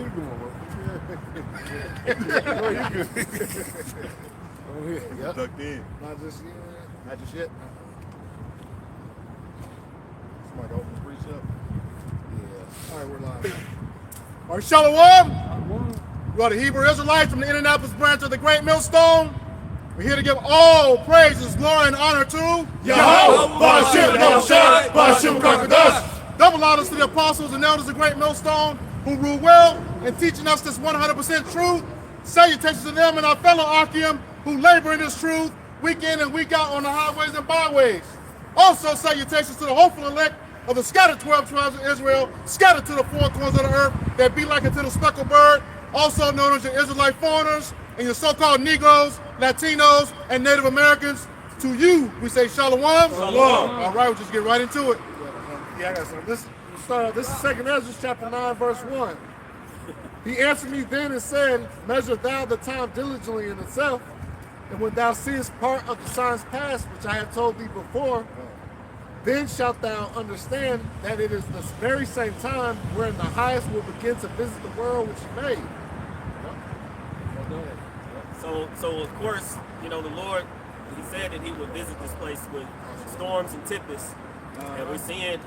you going, bro? Where you good? Over here. Yep. Tucked in. Not just yet. Not just yet. Somebody open the breach up. Yeah. All right, we're live. All right, Shalom. You are the Hebrew Israelites from the Indianapolis branch of the Great Millstone. We're here to give all praises, glory, and honor to Yahweh. Double honors to the apostles and elders of Great Millstone who rule well and teaching us this 100% truth. Salutations to them and our fellow Achaim who labor in this truth week in and week out on the highways and byways. Also salutations to the hopeful elect of the scattered 12 tribes of Israel, scattered to the four corners of the earth, that be like unto the speckled bird, also known as your Israelite foreigners and your so-called Negroes, Latinos, and Native Americans. To you, we say Shalom. Shalom. All right, we'll just get right into it. Yeah, I got some. This is 2nd Ezra chapter 9, verse 1. He answered me then and said, measure thou the time diligently in itself, and when thou seest part of the signs past, which I have told thee before, then shalt thou understand that it is this very same time wherein the highest will begin to visit the world which he made. So of course, you know, the Lord, he said that he would visit this place with storms and tempests. And we're seeing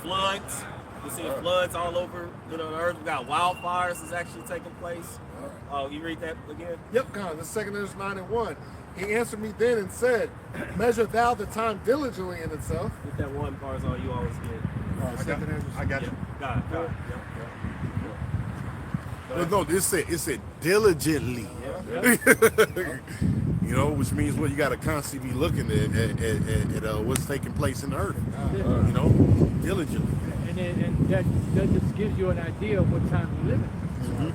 floods. We're seeing floods all over, you know, the earth. We got wildfires is actually taking place. You read that again? Yep, God. This 2nd Ezra 9 and 1. He answered me then and said, measure thou the time diligently in itself. With that one part is all you always get. I got you. God. No, it said diligently. You know, which means you got to constantly be looking at what's taking place in the earth. You know, diligently. And that just gives you an idea of what time we live in. You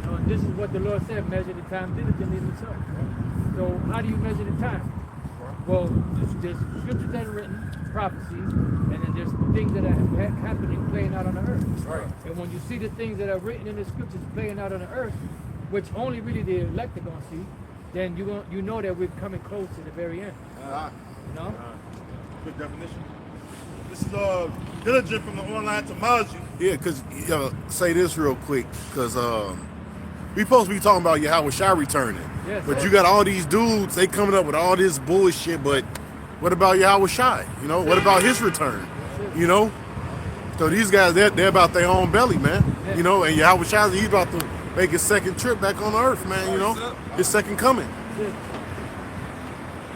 know, and this is what the Lord said: measure the time diligently in itself. So how do you measure the time? Well, there's scriptures that are written, prophecies, and then there's things that are happening, playing out on the earth. Right. And when you see the things that are written in the scriptures playing out on the earth, which only really the elect are going to see, then you know that we're coming close to the very end. You know? Good definition. This is diligent from the online etymology. Yeah, because say this real quick, because we supposed to be talking about Yahweh Shai returning. Yes, but you got all these dudes, they coming up with all this bullshit, but what about Yahweh Shai? You know, what about his return? You know? So these guys, they're about their own belly, man. You know, and Yahweh Shai, he's about to make his second trip back on the earth, man, you know? His second coming. You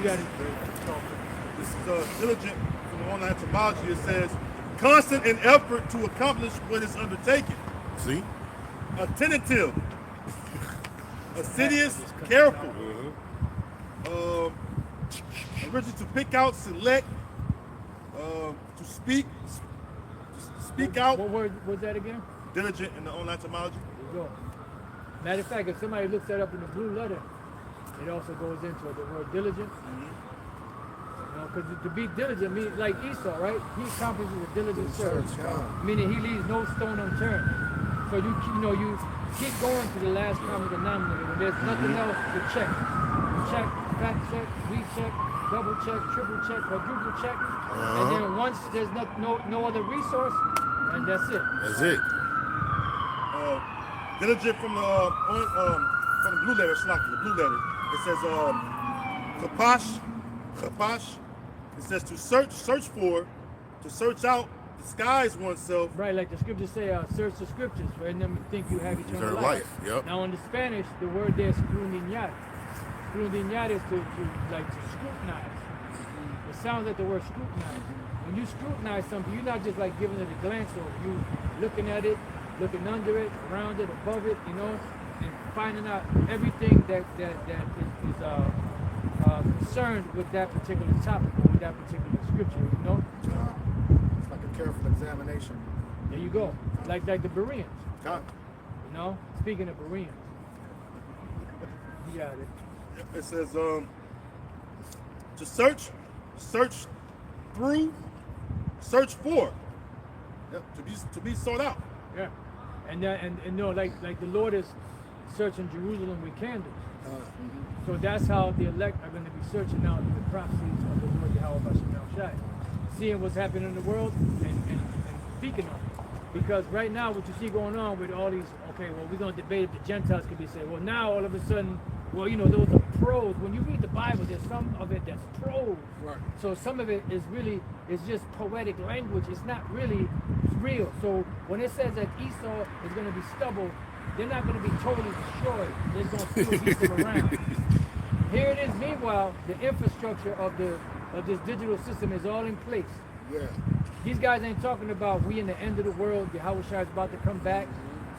got it. This is diligent from the online etymology. It says, constant in effort to accomplish what is undertaken. See? Attentive. Assiduous, careful. Original to pick out, select, to speak out. What word was that again? Diligent in the online etymology. There you go. Matter of fact, if somebody looks that up in the blue letter, it also goes into it, the word diligent. You know, because to be diligent means like Esau, right? He accomplishes a diligent search, meaning he leaves no stone unturned. So you keep going to the last common denominator when there's nothing else to check. Check, fact check, recheck, double check, triple check, quadruple check, and then once there's no other resource, and that's it. That's it. Diligent from the blue letter, the blue letter. It says kapash. It says to search for, to search out, disguise oneself. Right, like the scriptures say, search the scriptures, for in them you think you have eternal life. Yep. Now in the Spanish, the word there is scrutinar. Scrutinar is to scrutinize. It sounds like the word scrutinize. When you scrutinize something, you're not just like giving it a glance over. You looking at it, looking under it, around it, above it, you know, and finding out everything that is concerned with that particular topic or with that particular scripture, you know. It's like a careful examination. There you go. Like the Bereans. God. You know? Speaking of Bereans. You got it. It says to search through, search for. Yep. To be sought out. Yeah. And you know, like the Lord is searching Jerusalem with candles. So that's how the elect are going to be searching out the prophecies of the Lord Yahweh Shai, seeing what's happening in the world and speaking on it. Because right now, what you see going on with all these, okay, well, we're going to debate if the Gentiles could be saved. Well, now all of a sudden, well, you know, those are pros. When you read the Bible, there's some of it that's prose. Right. So some of it is really, it's just poetic language. It's not really real. So when it says that Esau is going to be stubble, they're not going to be totally destroyed. They're going to still be some around. Here it is. Meanwhile, the infrastructure of this digital system is all in place. Yeah. These guys ain't talking about we in the end of the world, Yahweh Shai is about to come back.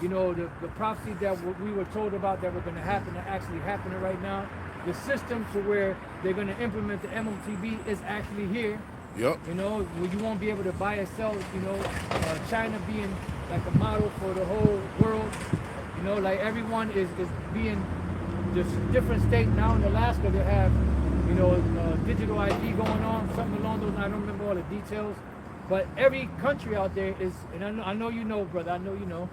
You know, the prophecies that we were told about that were going to happen are actually happening right now. The system to where they're going to implement the MOTB is actually here. Yep. You know, where you won't be able to buy or sell, you know, China being like a model for the whole world. You know, like everyone is being, this different state now in Alaska, they have, you know, digital ID going on, something along those lines. I don't remember all the details. But every country out there is, and I know you know, brother, I know you know,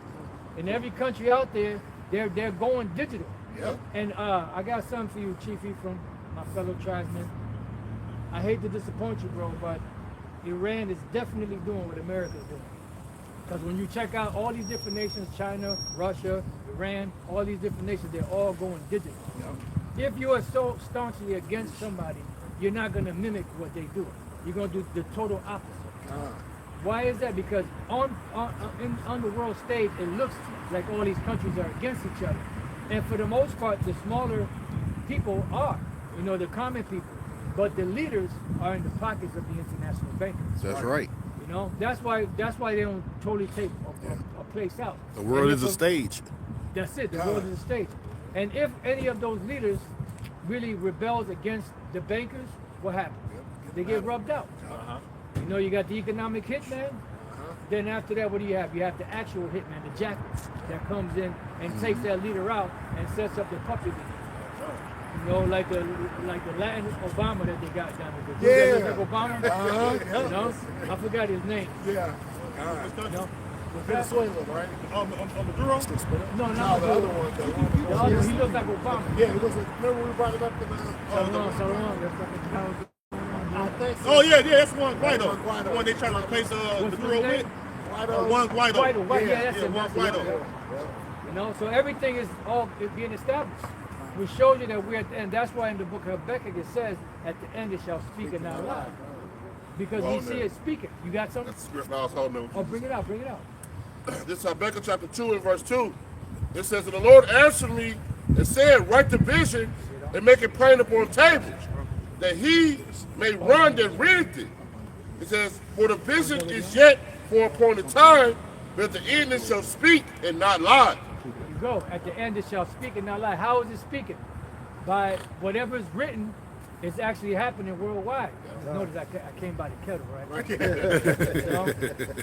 in every country out there, they're going digital. Yep. And I got something for you, Chiefy, from my fellow tribesmen. I hate to disappoint you, bro, but Iran is definitely doing what America's doing. Because when you check out all these different nations, China, Russia, Iran, all these different nations, they're all going digital. Yep. If you are so staunchly against somebody, you're not going to mimic what they do. You're going to do the total opposite. Why is that? Because on the world stage, it looks like all these countries are against each other. And for the most part, the smaller people are, you know, the common people. But the leaders are in the pockets of the international bankers. That's right. You know, that's why they don't totally take a place out. The world is a stage. That's it. The world is a stage. And if any of those leaders really rebels against the bankers, what happens? They get rubbed out. You know, you got the economic hitman. Then after that, what do you have? You have the actual hitman, the jackal, that comes in and takes that leader out and sets up the puppet leader. You know, like the Latin Obama that they got down there. Yeah. Like Obama. You know, I forgot his name. Yeah. You know, Venezuela, right? On Maduro? no, No, not the other Maduro. one. The other, he looks like Obama. Yeah, he looks like, remember we brought it up in the... Salon. That's like I think so. Oh, yeah, that's Juan Guaido. Juan Guaido. The one they try to replace What's Maduro his with. name? Juan Guaido. Guaido, yeah, that's it. Juan That's it. Guaido. You know, so everything is all being established. We showed you that we're at the end. That's why in the book of Habakkuk it says, at the end it shall speak and not lie. Because we see it speaking. You got something? That's the script I was holding on. Oh, bring it out. This is Habakkuk chapter 2 and verse 2. It says, "And the Lord answered me and said, Write the vision and make it plain upon tables, that he may run that readeth it. It says, For the vision is yet for a appointed time, but the ending shall speak and not lie." You go. At the end it shall speak and not lie. How is it speaking? By whatever is written is actually happening worldwide. Notice I came by the kettle, right? You know,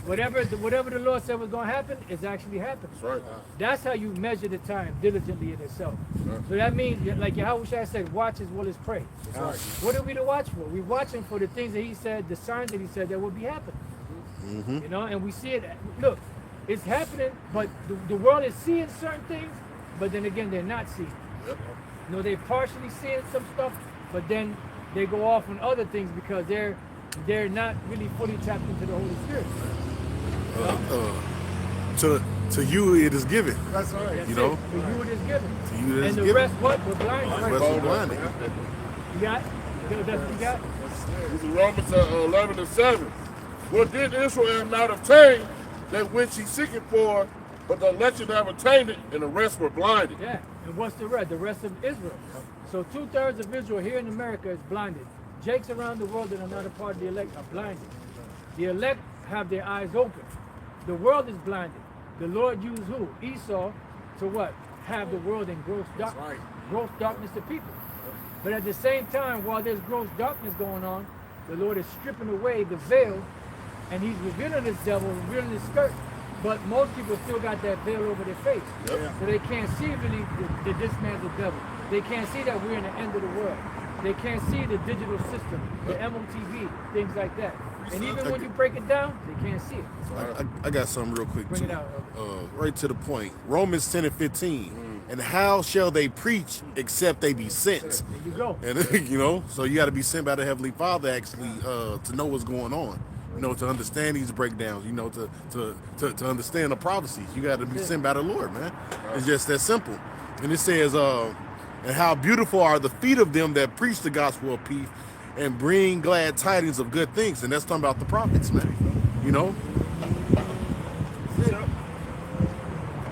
whatever the Lord said was going to happen is actually happening. That's right. That's how you measure the time diligently in itself. So that means, like Yahweh Shai said, watch as well as pray. Right. What are we to watch for? We're watching for the things that he said, the signs that he said that will be happening. You know, and we see it. Look, it's happening, but the world is seeing certain things, but then again, they're not seeing. Yep. You know, they're partially seeing some stuff, but then they go off on other things because they're not really fully tapped into the Holy Spirit. To you it is given. That's right. That's You know? it. For you it is given. To you it is And the given. rest, what? We're blind. The Right? rest is blinded. You got? That's what you got? This is Romans 11 and 7. What did Israel not obtain that which he seeking for, but the election have attained it, and the rest were blinded. Yeah. And what's the rest? The rest of Israel. So 2/3 of Israel here in America is blinded. Jakes around the world that are not a part of the elect are blinded. The elect have their eyes open. The world is blinded. The Lord used who? Esau to what? Have the world in gross darkness. right. Gross darkness to people. But at the same time, while there's gross darkness going on, the Lord is stripping away the veil and he's revealing his devil, revealing his skirt. But most people still got that veil over their face. Yep. So they can't see really that this man's a devil. They can't see that we're in the end of the world. They can't see the digital system, the MOTV, things like that. And even when you break it down, they can't see it. I got something real quick Bring too. it out. Right to the point. Romans 10 and 15. And how shall they preach except they be sent? There you go. And you know, so you got to be sent by the Heavenly Father actually to know what's going on. You know, to understand these breakdowns, you know, to understand the prophecies, you got to be sent by the Lord, man. It's just that simple. And it says, and how beautiful are the feet of them that preach the gospel of peace and bring glad tidings of good things. And that's talking about the prophets, man. You know?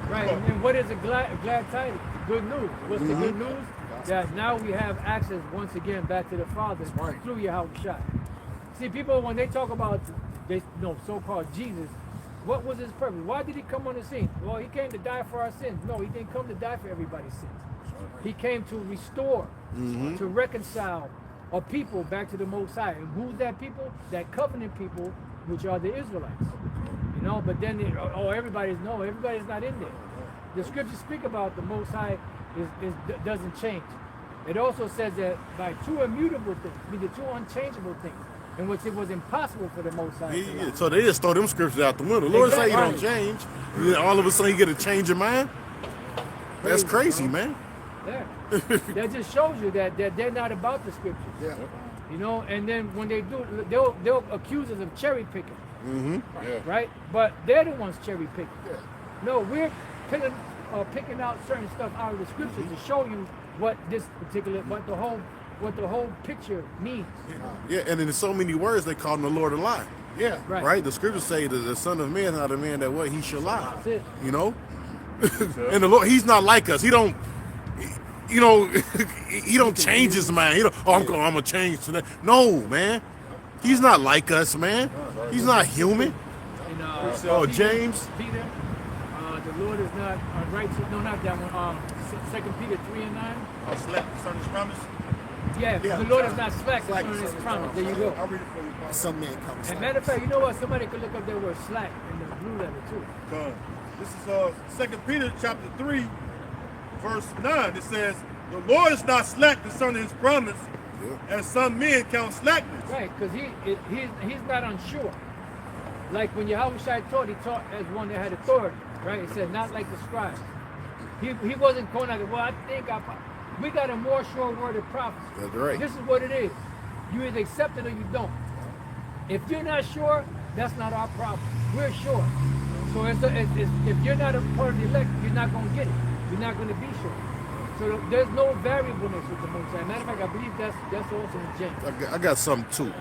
Right, and what is a glad tidings? Good news. What's the good news? That now we have access once again back to the Father through Yahushua. See, people, when they talk about this, so-called Jesus, what was his purpose? Why did he come on the scene? Well, he came to die for our sins. No, he didn't come to die for everybody's sins. He came to restore, to reconcile a people back to the Most High. And who's that people? That covenant people, which are the Israelites. You know, but then, everybody's not in there. The scriptures speak about the Most High doesn't change. It also says that by two immutable things, the two unchangeable things, in which it was impossible for the Most High. Yeah. So they just throw them scriptures out the window. The Lord say you don't change. All of a sudden you get a change of mind. That's crazy, man. Yeah. That just shows you that they're not about the scriptures. Yeah. You know, and then when they do, they'll accuse us of cherry picking. Right? But they're the ones cherry picking. Yeah. No, we're picking out certain stuff out of the scriptures to show you what the whole picture means. Yeah, and in so many words they call him the Lord a lie. Yeah. Right? The scriptures say that the Son of Man, not a man that what he shall lie. That's it. You know? And the Lord, he's not like us. He don't, you know, he don't change his mind. He don't, I'm gonna change today. No, man. He's not like us, man. He's not human. And, James. Peter, the Lord is not righteous. No, not that one. 2 Peter 3:9. Slack concerning his promise. Yeah, the Lord is not slack concerning his promise. There you go. I'll read it for you. Some man comes. And matter of fact, you know what? Somebody could look up that word slack in the blue letter too. This is 2 Peter chapter 3, verse 9. It says, the Lord is not slack concerning his promise, as some men count slackness. Right, because he's not unsure. Like when Yahushua taught, he taught as one that had authority. Right? He said, not like the scribes. He wasn't going out there, well, I think we got a more sure word of prophecy. That's right. This is what it is. You either accept it or you don't. If you're not sure, that's not our problem. We're sure. So if you're not a part of the elect, you're not going to get it. You're not going to be sure. So there's no variableness with the Most High. Matter of fact, I believe that's also in James. I got something too.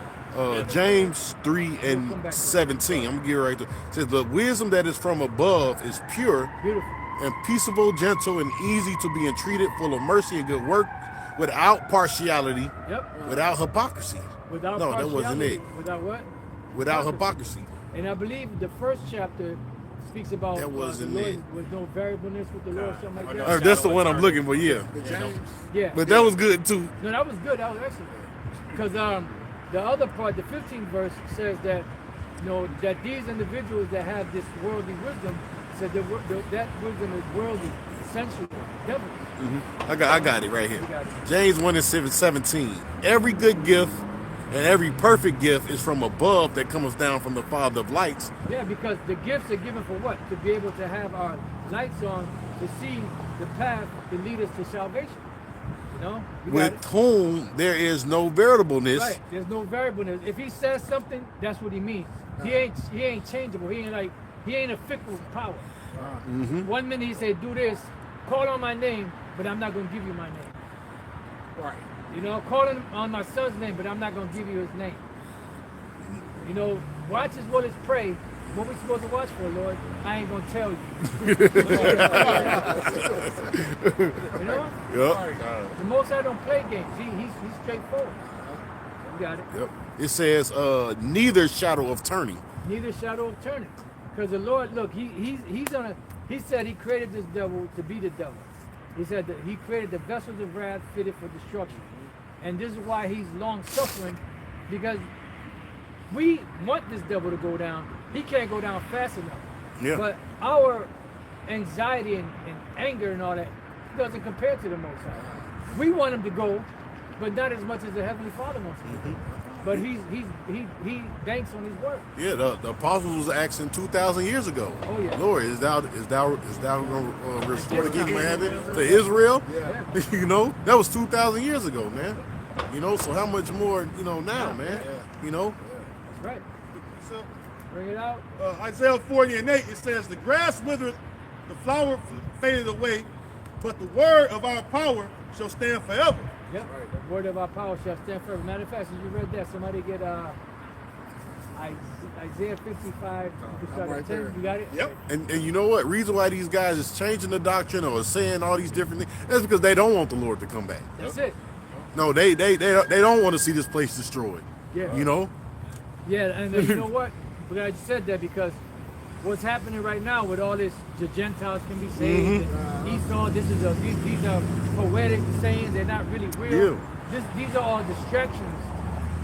James 3:17. I'm gonna get right there. It says the wisdom that is from above is pure, Beautiful. and peaceable, gentle, and easy to be entreated, full of mercy and good work, without partiality, without hypocrisy. Without no, that wasn't partiality. it. Without what? Without hypocrisy. And I believe the first chapter speaks about That wasn't the Lord, it. with no variableness with the Lord, something like that. That's the one I'm looking for. Yeah, James. Yeah. but that was good too. No, that was good. That was excellent. Because the other part, the 15th verse, says that that these individuals that have this worldly wisdom, said that wisdom is worldly, sensual, devilish. I got it right here. You got it. James 1:17. Every good gift and every perfect gift is from above that comes down from the Father of lights. Yeah, because the gifts are given for what? To be able to have our lights on, to see the path to lead us to salvation. You know? You got With it? whom there is no variableness. Right. There's no variableness. If he says something, that's what he means. He ain't changeable. He ain't a fickle power. 1 minute he said, do this, call on my name, but I'm not gonna give you my name. Right. You know, call on my son's name, but I'm not gonna give you his name. You know, watch as well as pray. What we supposed to watch for, Lord? I ain't gonna tell you. You know? Yep. The Most High don't play games. He's straightforward. You got it. Yep. It says, neither shadow of turning. Neither shadow of turning. Because the Lord, look, he said he created this devil to be the devil. He said that he created the vessels of wrath fitted for destruction. And this is why he's long suffering, because we want this devil to go down. He can't go down fast enough. Yeah. But our anxiety and anger and all that doesn't compare to the Most High. We want him to go, but not as much as the Heavenly Father wants him to go. But he banks on his word. Yeah, the apostles was asking 2,000 years ago. Oh, yeah. Lord, is thou going to restore the kingdom of heaven to Israel? Yeah. You know, that was 2,000 years ago, man. You know, so how much more, now, man? You know, That's right. Bring it out. Isaiah 40:8, it says, the grass withered, the flower faded away, but the word of our power shall stand forever. Yep. The word of our power shall stand forever. Matter of fact, as you read that, somebody get Isaiah 55, you start right at 10. there. You got it? Yep. And you know what? Reason why these guys is changing the doctrine or saying all these different things, that's because they don't want the Lord to come back. That's it. No, they don't want to see this place destroyed. Yeah. You know? Yeah, and you know what? But I just said that because what's happening right now with all this, the Gentiles can be saved. And Esau, these are poetic sayings. They're not really real. These are all distractions,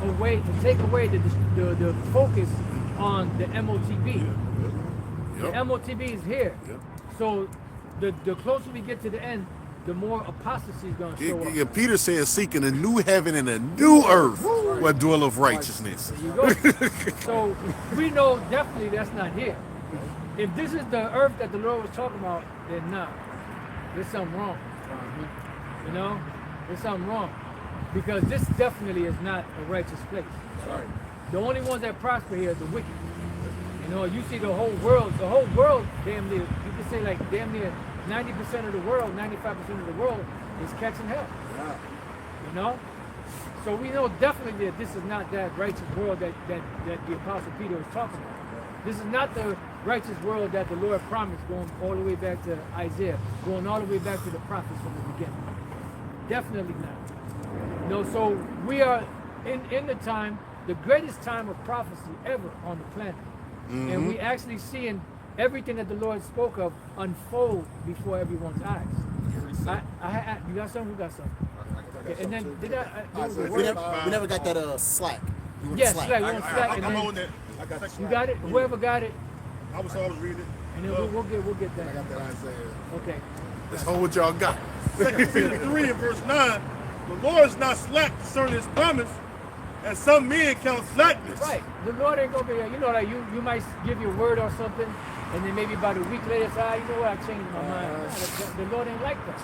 a way to take away the focus on the MOTB. The MOTB is here. Yep. So the closer we get to the end, the more apostasy is going to show up. Yeah, Peter says, seeking a new heaven and a new earth where dwelleth righteousness. There you go. So we know definitely that's not here. If this is the earth that the Lord was talking about, then nah, there's something wrong. You know, there's something wrong because this definitely is not a righteous place. The only ones that prosper here are the wicked. You know, you see the whole world damn near, you can say like damn near 90% of the world, 95% of the world is catching hell. You know? So we know definitely that this is not that righteous world that the Apostle Peter was talking about. This is not the righteous world that the Lord promised going all the way back to Isaiah, going all the way back to the prophets from the beginning. Definitely not. You know, so we are in the time, the greatest time of prophecy ever on the planet. And we actually seeing everything that the Lord spoke of unfold before everyone's eyes. You got something? Who got something? Okay, and then did I? There was a We word. never got that Slack. You went Yes, Slack. Slack. We went Slack, and I'm then on that. I got that. you got it. Whoever got it, I was reading it. and then we'll get that. I got that Isaiah. Okay. Let's hold what y'all got. 2 Peter 3 and verse 9, the Lord is not slack concerning his promise, as some men count slackness. Right. The Lord ain't gonna be. You know, like you might give your word or something, and then maybe about a week later, say, you know what, I changed my mind. Nah, the Lord ain't like that.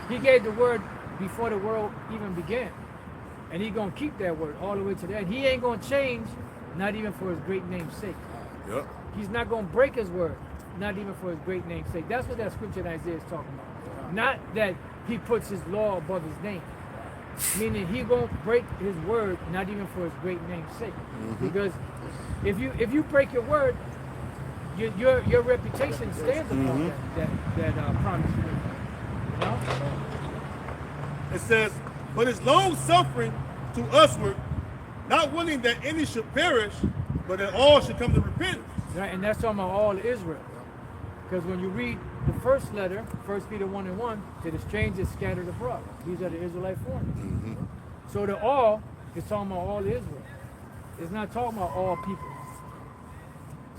He gave the word before the world even began, and He gonna keep that word all the way to the end. He ain't gonna change, not even for His great name's sake. Yep. He's not gonna break His word, not even for His great name's sake. That's what that scripture in Isaiah is talking about. Not that He puts His law above His name. Meaning He won't break His word, not even for His great name's sake. Because if you break your word, your reputation stands upon that promise you made. You know? It says, but his long suffering to usward, not willing that any should perish, but that all should come to repentance. Right, and that's talking about all Israel. Because when you read the first letter, 1 Peter 1:1, to the strangers scattered abroad. These are the Israelite foreigners. So the all is talking about all Israel. It's not talking about all people.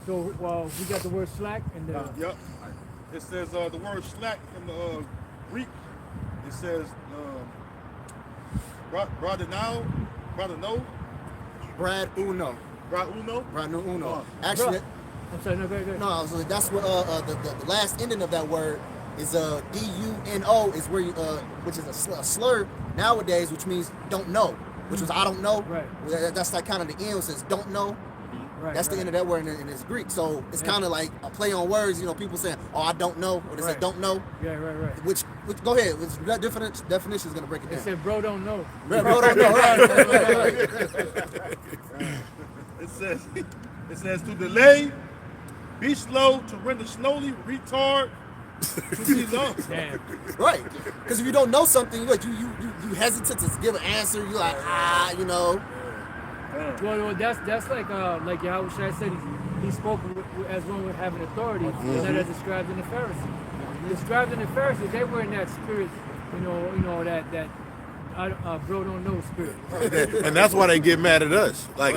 So we got the word slack and the Yep. It says the word slack in the Greek. It says bradano, Brad Uno. braduno. Actually, I'm sorry, no, go ahead. no, I was like, that's what the last ending of that word is D-U-N-O is where you which is a slur nowadays, which means don't know, which was I don't know. Right. That's like kind of the end. It says don't know. Right, That's the end of that word in it's Greek. So it's kind of like a play on words. You know, people saying, "Oh, I don't know," or they say Right. "don't know." Yeah, right. Which go ahead. That definition is gonna break it It down. said, bro, don't know. Bro, don't know. Right. It says to delay, be slow, to render slowly, retard, to be long. Damn. Right. Because if you don't know something, like you hesitant to give an answer. You like you know. Well, that's like Yahweh Shai said, he spoke as one with having authority, and that is described in the Pharisees. Described in the Pharisees, they were in that spirit, you know that bro don't know spirit. And that's why they get mad at us. Like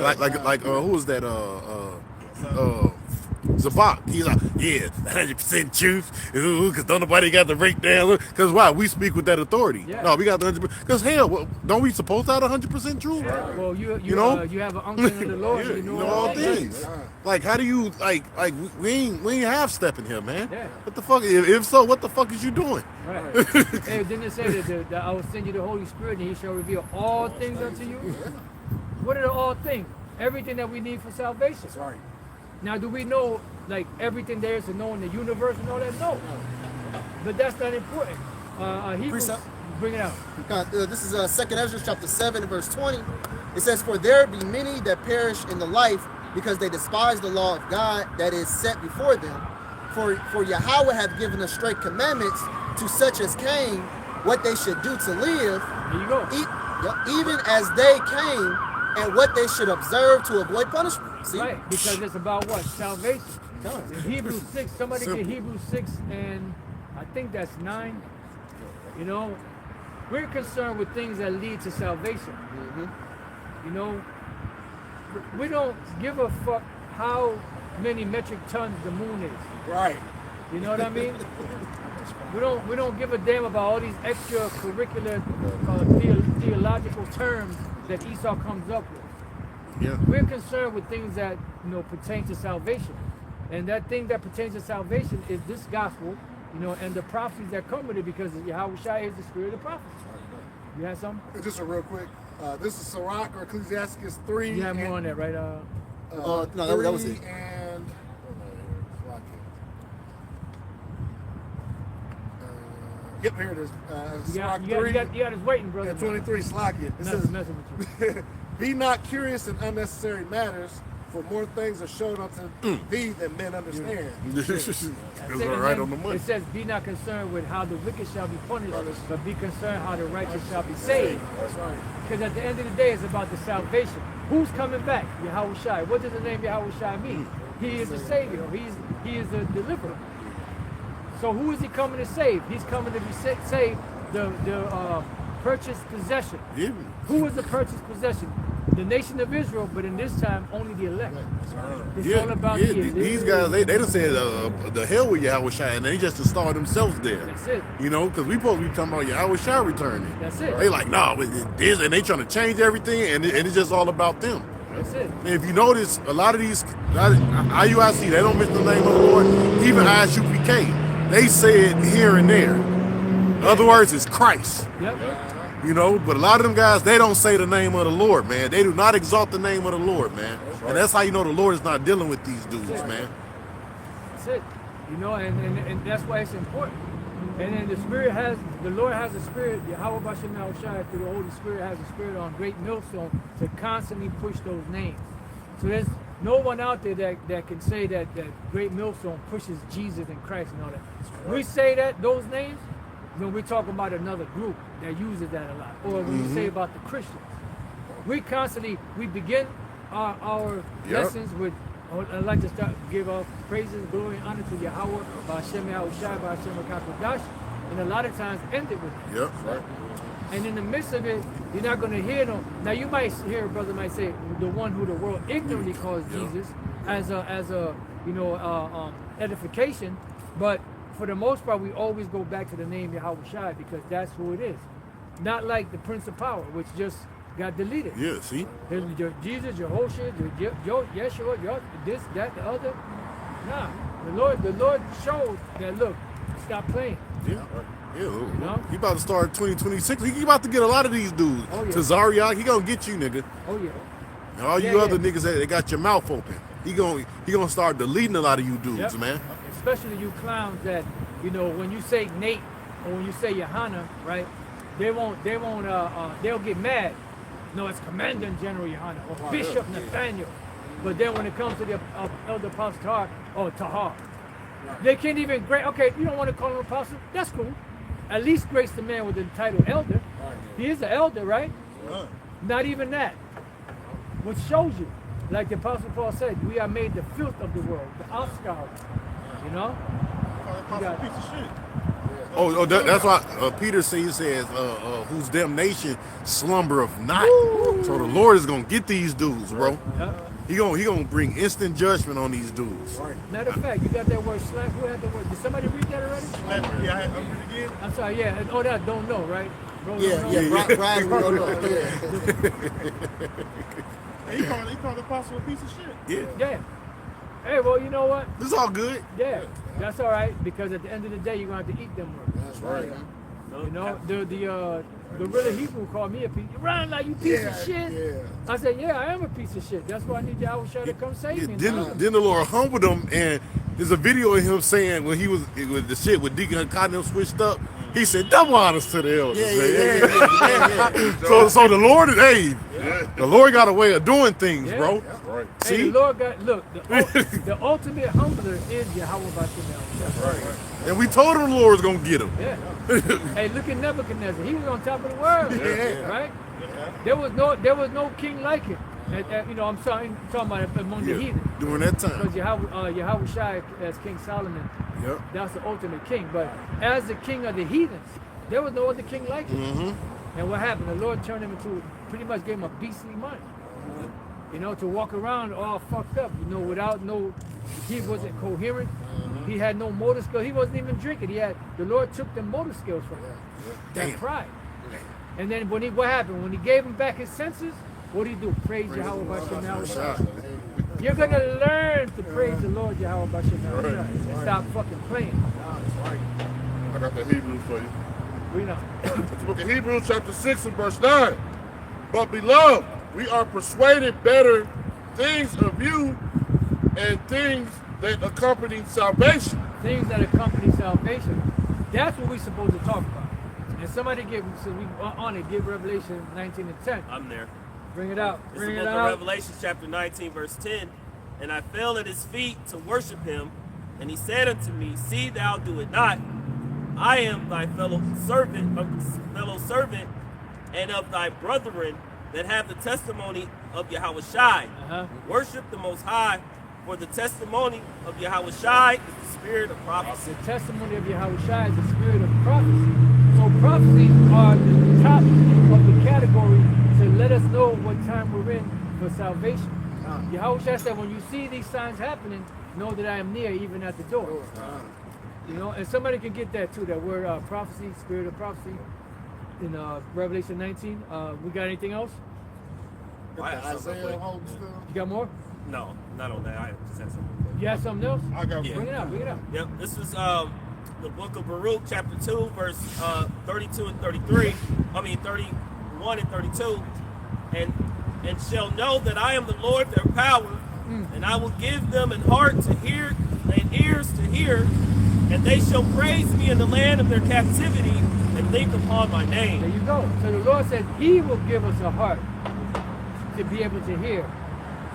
who was that? Zabak. He's like, yeah, 100% truth. Because don't nobody got the breakdown. Because why? We speak with that authority. Yeah. No, we got the 100%. Because hell, don't we supposed to have 100% truth? Well, you know? You have an unction of the Lord. Yeah, You know all things. Like, how do you like we ain't half stepping here, man? Yeah. What the fuck? If so, what the fuck is you doing? Right. Hey, didn't it say that I will send you the Holy Spirit and He shall reveal all things unto you? What are the all things? Everything that we need for salvation. Now, do we know like everything there is to know in the universe and all that? No. But that's not important. Hebrews, Precept. bring it out. This is 2nd Ezra chapter 7 and verse 20. It says, "For there be many that perish in the life, because they despise the law of God that is set before them. For Yahweh hath given us straight commandments to such as came, what they should do to live, There you go. even as they came, and what they should observe to avoid punishment." See? Right, because it's about what? Salvation. In Hebrews 6, somebody Simple. get Hebrews 6 and I think that's 9. You know, we're concerned with things that lead to salvation. You know, we don't give a fuck how many metric tons the moon is. Right. You know what I mean? We don't give a damn about all these extracurricular theological terms that Esau comes up with. Yeah. We're concerned with things that pertain to salvation, and that thing that pertains to salvation is this gospel, and the prophecies that come with it, because Yahweh Shai is the spirit of prophecy. You had something? Just a real quick. This is Sirach or Ecclesiastes 3. You have and, more on that, right? No, that was it. 3 and yep, here it is. Sirach 3 You got us waiting, brother. and 23. Slakia. It Nothing says, messing with you. "Be not curious in unnecessary matters, for more things are shown unto thee than men understand." That's That's it. right And on the then money. It says, "Be not concerned with how the wicked shall be punished, but be concerned how the righteous shall be saved." That's right. Because at the end of the day, it's about the salvation. Who's coming back? Yahweh Shai. What does the name Yahweh Shai mean? He is the Savior. He is the deliverer. So who is he coming to save? He's coming to save the purchased possession. Yeah. Who is the purchased possession? The nation of Israel, but in this time, only the elect. It's all about the elect. These guys, they done said the hell with Yahweh Shai, and they just installed themselves there. That's it. Because we supposed to be talking about Yahweh Shai returning. That's it. They like, no, this, and they trying to change everything, and it's just all about them. That's it. And if you notice, a lot of these IUIC, they don't mention the name of the Lord. Even ISUPK, they say it here and there. In other words, it's Christ. Yep. But a lot of them guys, they don't say the name of the Lord, man. They do not exalt the name of the Lord, man. And that's how you know the Lord is not dealing with these dudes, man. That's it. And that's why it's important. And then the Lord has a spirit, Yahweh Bashem Yahweh Shai, through the Holy Spirit, has a spirit on Great Millstone to constantly push those names. So there's no one out there that can say that Great Millstone pushes Jesus and Christ and all that. We say that, those names, when we're talking about another group that uses that a lot. Or when we say about the Christians. We begin our lessons with, I'd like to give praises, glory, and honor to Yahweh, Ba'ashem Yahweh Shai, Ba'ashem HaKadosh, and a lot of times end it with it. Yep, right. And in the midst of it, you're not going to hear them. Now you might hear a brother might say the one who the world ignorantly calls Jesus as a edification, but for the most part, we always go back to the name Yahweh Shai because that's who it is. Not like the Prince of Power, which just got deleted. Yeah, see? There's Jesus, Jehoshua, Yeshua, this, that, the other. Nah, the Lord showed that. Look, stop playing. Yeah. He about to start 2026. He about to get a lot of these dudes. Oh, yeah. To Zariak, he gonna get you, nigga. Oh yeah. And all you other niggas that got your mouth open. He gonna start deleting a lot of you dudes, man. Especially you clowns that, when you say Nate or when you say Yohana, right? They'll get mad. No, it's Commander General Yohana or Bishop Nathaniel. But then when it comes to the Elder Apostle Tahar, they can't even okay, you don't want to call him apostle? That's cool. At least grace the man with the title elder. He is an elder, right? Not even that. Which shows you, like the Apostle Paul said, we are made the filth of the world, the offscour. That's why Peter says, whose damnation slumbereth not. So the Lord is gonna get these dudes, bro. He gonna bring instant judgment on these dudes. Matter of fact, you got that word slack. Who had that word? Did somebody read that already? Yeah, I had to read it again. I'm sorry, yeah. And that don't know, right? Bro, Brian, we don't know. He called the apostle a piece of shit. Yeah. Hey, well, you know what? It's all good. Yeah, that's all right, because at the end of the day, you're going to have to eat them words. That's right. Gorilla Hebrew called me a piece. You run like you piece of shit. Yeah. I said, yeah, I am a piece of shit. That's why I need Yahweh to come save me. Then the Lord humbled him, and there's a video of him saying when he was with the shit with Deacon Cotton switched up. He said, double honors to the elders. So the Lord is, the Lord got a way of doing things, bro. Right. Hey, See? the Lord got, look, the ultimate humbler is Yahweh Bashem. That's right. And we told him the Lord was going to get him. Yeah. Hey, look at Nebuchadnezzar. He was on top of the world. Right? There was no king like him. I'm talking about among the heathen. During that time. Because Yahweh Shai as King Solomon, that's the ultimate king. But as the king of the heathens, there was no other king like him. And what happened? The Lord turned him into, pretty much gave him a beastly mind. To walk around all fucked up, without he wasn't coherent. He had no motor skills. He wasn't even drinking. The Lord took the motor skills from him. That pride. And then what happened? When he gave him back his senses, what do you do? Praise Yahweh Bashem. You're going to learn to praise the Lord Yahweh Bashem. And stop fucking playing. I got the Hebrews for you. We know. It's the book of Hebrews, chapter 6 and verse 9. But beloved, we are persuaded better things of you and things that accompany salvation. Things that accompany salvation. That's what we're supposed to talk about. And somebody give Revelation 19 and 10. I'm there. Bring it out. It's the book of Revelation, chapter 19, verse 10. And I fell at his feet to worship him. And he said unto me, see thou do it not. I am thy fellow servant, and of thy brethren that have the testimony of Yahweh Shai. Worship the Most High, for the testimony of Yahweh Shai is the spirit of prophecy. The testimony of Yahweh Shai is the spirit of prophecy. So prophecies are the top of the category to let us know what time we're in for salvation. Yahweh Shai said, when you see these signs happening, know that I am near, even at the door. And somebody can get that too, that word prophecy, spirit of prophecy, in Revelation 19. We got anything else? Isaiah holding still. You got more? No, not on that. I just had something. You have something else? I got Bring it out. Yep, this is the book of Baruch, chapter 2, verse 32 and 33. 31 and 32. And shall know that I am the Lord their power, and I will give them an heart to hear and ears to hear, and they shall praise me in the land of their captivity and think upon my name. There you go. So the Lord said he will give us a heart to be able to hear.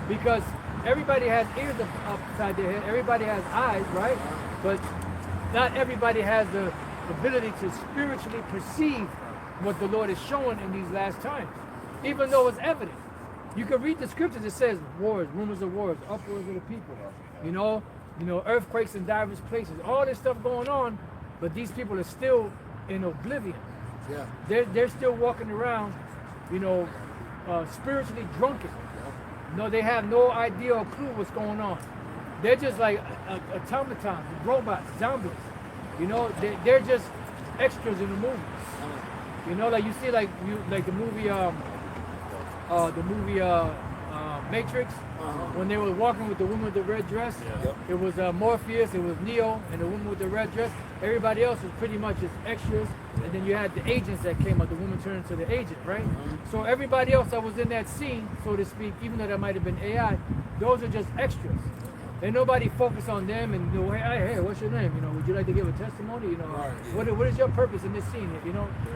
Because everybody has ears upside their head. Everybody has eyes, right? But not everybody has the ability to spiritually perceive what the Lord is showing in these last times. Even though it's evident. You can read the scriptures, it says wars, rumors of wars, uproars of the people. Earthquakes in diverse places. All this stuff going on, but these people are still in oblivion. Yeah. They're still walking around, spiritually drunken. No, they have no idea or clue what's going on. They're just like automatons, robots, zombies. They're just extras in the movies. Like you see, like the movie, Matrix. When they were walking with the woman with the red dress, it was Morpheus, it was Neo, and the woman with the red dress. Everybody else was pretty much just extras. And then you had the agents that came out. The woman turned into the agent, right? So everybody else that was in that scene, so to speak, even though that might have been AI, those are just extras. And nobody focused on them and hey, what's your name? Would you like to give a testimony? What is your purpose in this scene?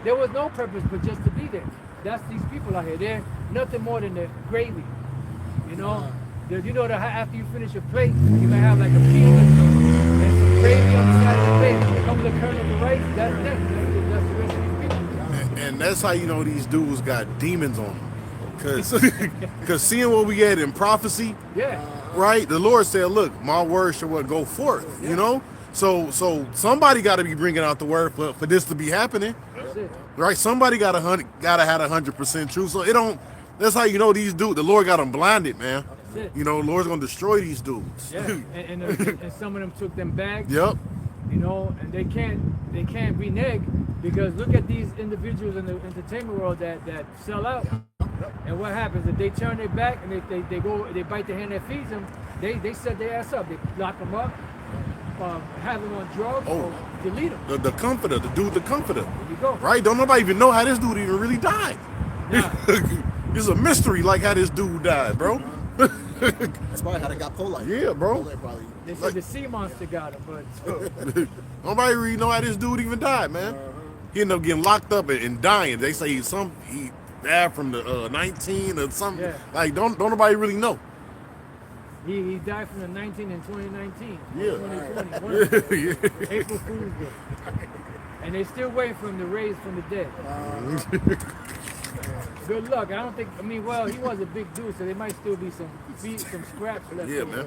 There was no purpose but just to be there. That's these people out here. They're nothing more than the gravy. That after you finish your plate, you may have like a piece and some gravy on the side of the plate. Here comes the kernel of the rice. That's it. That's the rest of these people. And that's how you know these dudes got demons on them. Because seeing what we had in prophecy, right? The Lord said, look, my word shall go forth, So somebody got to be bringing out the word for this to be happening. That's it. Right? Somebody gotta have 100% truth. So that's how you know these dudes, the Lord got them blinded, man. The Lord's gonna destroy these dudes. Yeah. and some of them took them bags. Yep. And they can't renege because look at these individuals in the entertainment world that sell out. And what happens if they turn their back and they bite the hand that feeds them, they set their ass up. They lock them up, have them on drugs, or delete him. The comforter, the dude, the comforter. There you go. Right? Don't nobody even know how this dude even really died. Nah. It's a mystery like how this dude died, bro. That's probably how they got Polite. Yeah, bro. Polite probably. They said the sea monster got him, but Nobody really know how this dude even died, man. He ended up getting locked up and dying. They say he died from the 19 or something. Yeah. Like don't nobody really know. he died from the 19 in 2019. Yeah. 2020. Yeah. April Fool's Day. And they still waiting for him to raise from the dead. Good luck. I don't think. I mean, well, he was a big dude, so there might still be some scraps left. Yeah, over. man.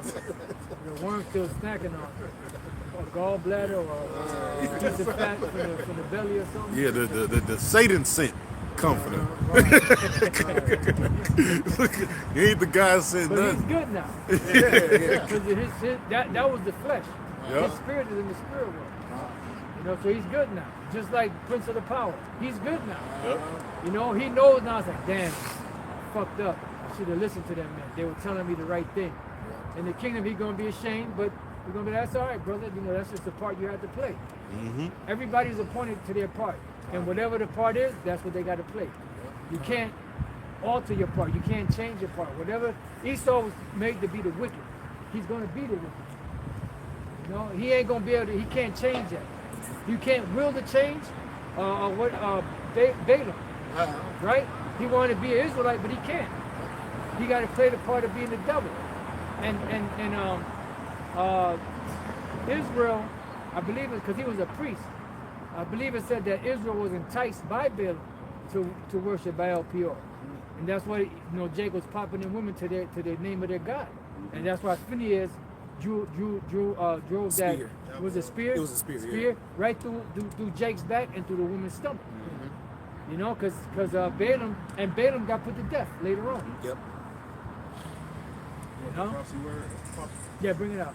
The worm still snacking on a gallbladder or a piece of fat from the belly or something. Yeah, the Satan scent comforter. He ain't the guy sent But he's nothing. good now. Because that was the flesh. Yeah. His spirit is in the spirit world. You know, so he's good now. Just like Prince of the Power. He's good now. Yep. You know, he knows now. It's like, damn, I fucked up. I should have listened to them, man. They were telling me the right thing. In the kingdom, he's going to be ashamed, but he's going to be, that's all right, brother. You know, that's just the part you have to play. Everybody's appointed to their part. And whatever the part is, that's what they got to play. You can't alter your part. You can't change your part. Whatever Esau was made to be the wicked, he's going to be the wicked. You know, he ain't going to be able to, he can't change that. You can't will the change. Balaam, right? He wanted to be an Israelite, but he can't. He got to play the part of being the devil. And Israel, I believe it's because he was a priest. I believe it said that Israel was enticed by Balaam to worship Baal Peor, and that's why Jacob's popping in women to the name of their god, and that's why Phineas drove that. Spear. Was a spear? It was a spear, yeah. Right through Jake's back and through the woman's stomach. You know, because Balaam got put to death later on. Yep. You know? Prophecy word. Yeah, bring it out.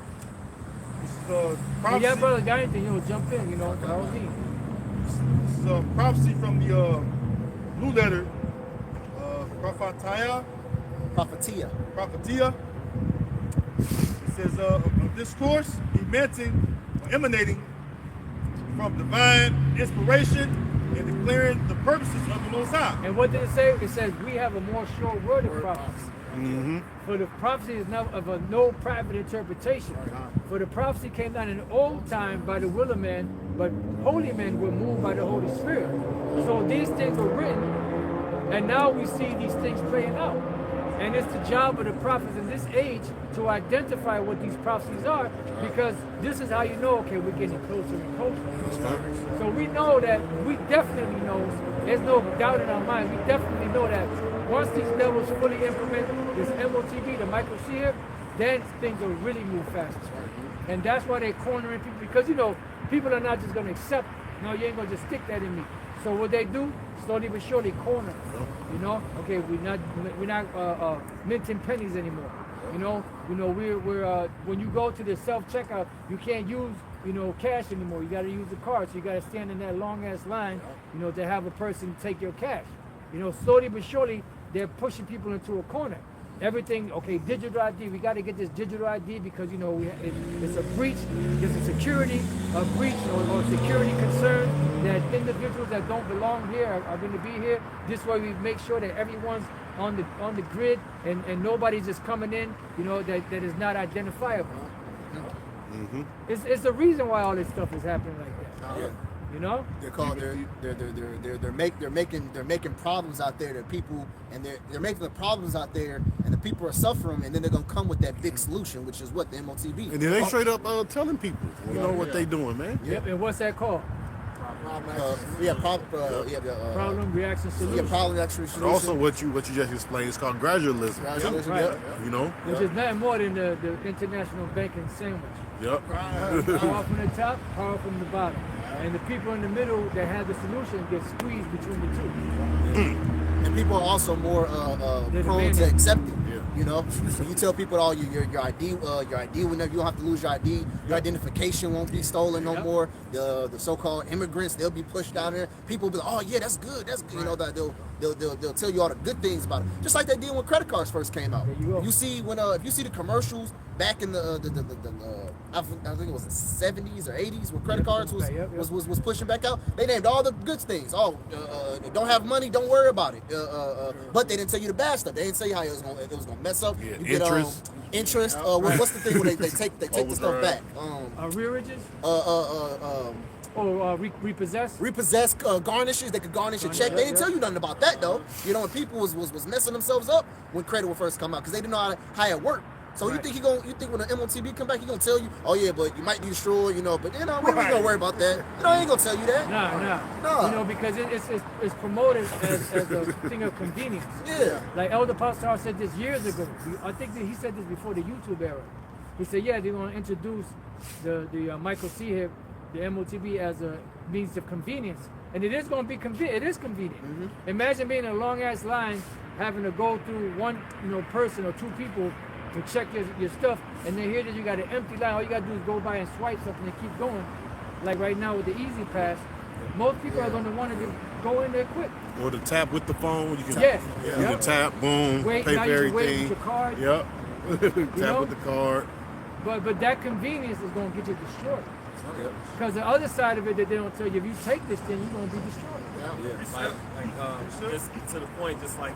This is If prophecy. that brother got anything, jump in. You know, by all means. This is a prophecy from the blue letter, Prophetia. It says a discourse emanating from divine inspiration and declaring the purposes of the Most High. And what did it say? It says we have a more sure word of prophecy. For the prophecy is not of no private interpretation. For the prophecy came down in the old time by the will of man, but holy men were moved by the Holy Spirit. So these things were written, and now we see these things playing out. And it's the job of the prophets in this age to identify what these prophecies are, because this is how you know, okay, we're getting closer and closer. So we know that, we definitely know, there's no doubt in our mind, we definitely know that once these levels fully implement this MOTB, the microsphere, then things will really move faster. And that's why they're cornering people, because people are not just going to accept, no, you ain't going to just stick that in me. So what they do, slowly but surely corner. Okay, we're not minting pennies anymore. We're when you go to the self checkout, you can't use cash anymore. You got to use the card, so you got to stand in that long ass line, to have a person take your cash. Slowly but surely they're pushing people into a corner. Everything, okay, digital ID. We got to get this digital ID because it's a breach. There's a security breach or security concern that individuals that don't belong here are going to be here. This way, we make sure that everyone's on the grid and nobody's just coming in, that is not identifiable. It's the reason why all this stuff is happening like that. Yeah. They're called they're making problems out there to people, and they're making the problems out there, and the people are suffering, and then they're gonna come with that big solution, which is what the MOTB. And then they straight up telling people, what they doing, man. Yep. And what's that called? Problem, reaction, solution. Yeah, problem, reaction, solution. But also what you just explained is called gradualism. Gradualism, Right. yep. Which is nothing more than the international banking sandwich. Yep. Power from the top, power from the bottom. And the people in the middle that have the solution get squeezed between the two. And people are also more prone to accepting. When you tell people, your ID, whenever you don't have to lose your ID, your identification won't be stolen no more. The so-called immigrants, they'll be pushed down there. People will be like, oh yeah, that's good. That they'll tell you all the good things about it. Just like they did when credit cards first came out. There you go. You see if you see the commercials back in the I think it was the 70s or 80s when credit cards was pushing back out. They named all the good things. Oh, don't have money, don't worry about it. But they didn't tell you the bad stuff. They didn't tell you how it was gonna mess up. Yeah, You interest. Get interest. What's the thing where they take the stuff back? Rearages? Repossess? Repossess garnishes. They could garnish a check. They didn't tell you nothing about that though. You know, when people was messing themselves up when credit would first come out because they didn't know how it worked. So Right. you think when the MOTB come back, he gonna tell you, oh yeah, but you might be destroyed, you know. But you know, we ain't gonna worry about that. You know, he ain't gonna tell you that. Nah. You know, because it's promoted as a thing of convenience. Yeah. Like Elder Pastor said this years ago. I think that he said this before the YouTube era. He said, yeah, they're going to introduce the Michael C. Hip, the MOTB, as a means of convenience. And it is going to be convenient. It is convenient. Mm-hmm. Imagine being in a long-ass line, having to go through one person or two people to check your stuff, and then here that you got an empty line. All you got to do is go by and swipe something and keep going. Like right now with the Easy Pass, most people are going to want to go in there quick. Or the tap with the phone. You can Yeah. You can tap, boom, Wait, pay now for you can wait everything. with your card. Yep. Tap know? with the card. But that convenience is going to get you destroyed. Because the other side of it that they don't tell you, if you take this thing, you're going to be destroyed. Just to the point, just like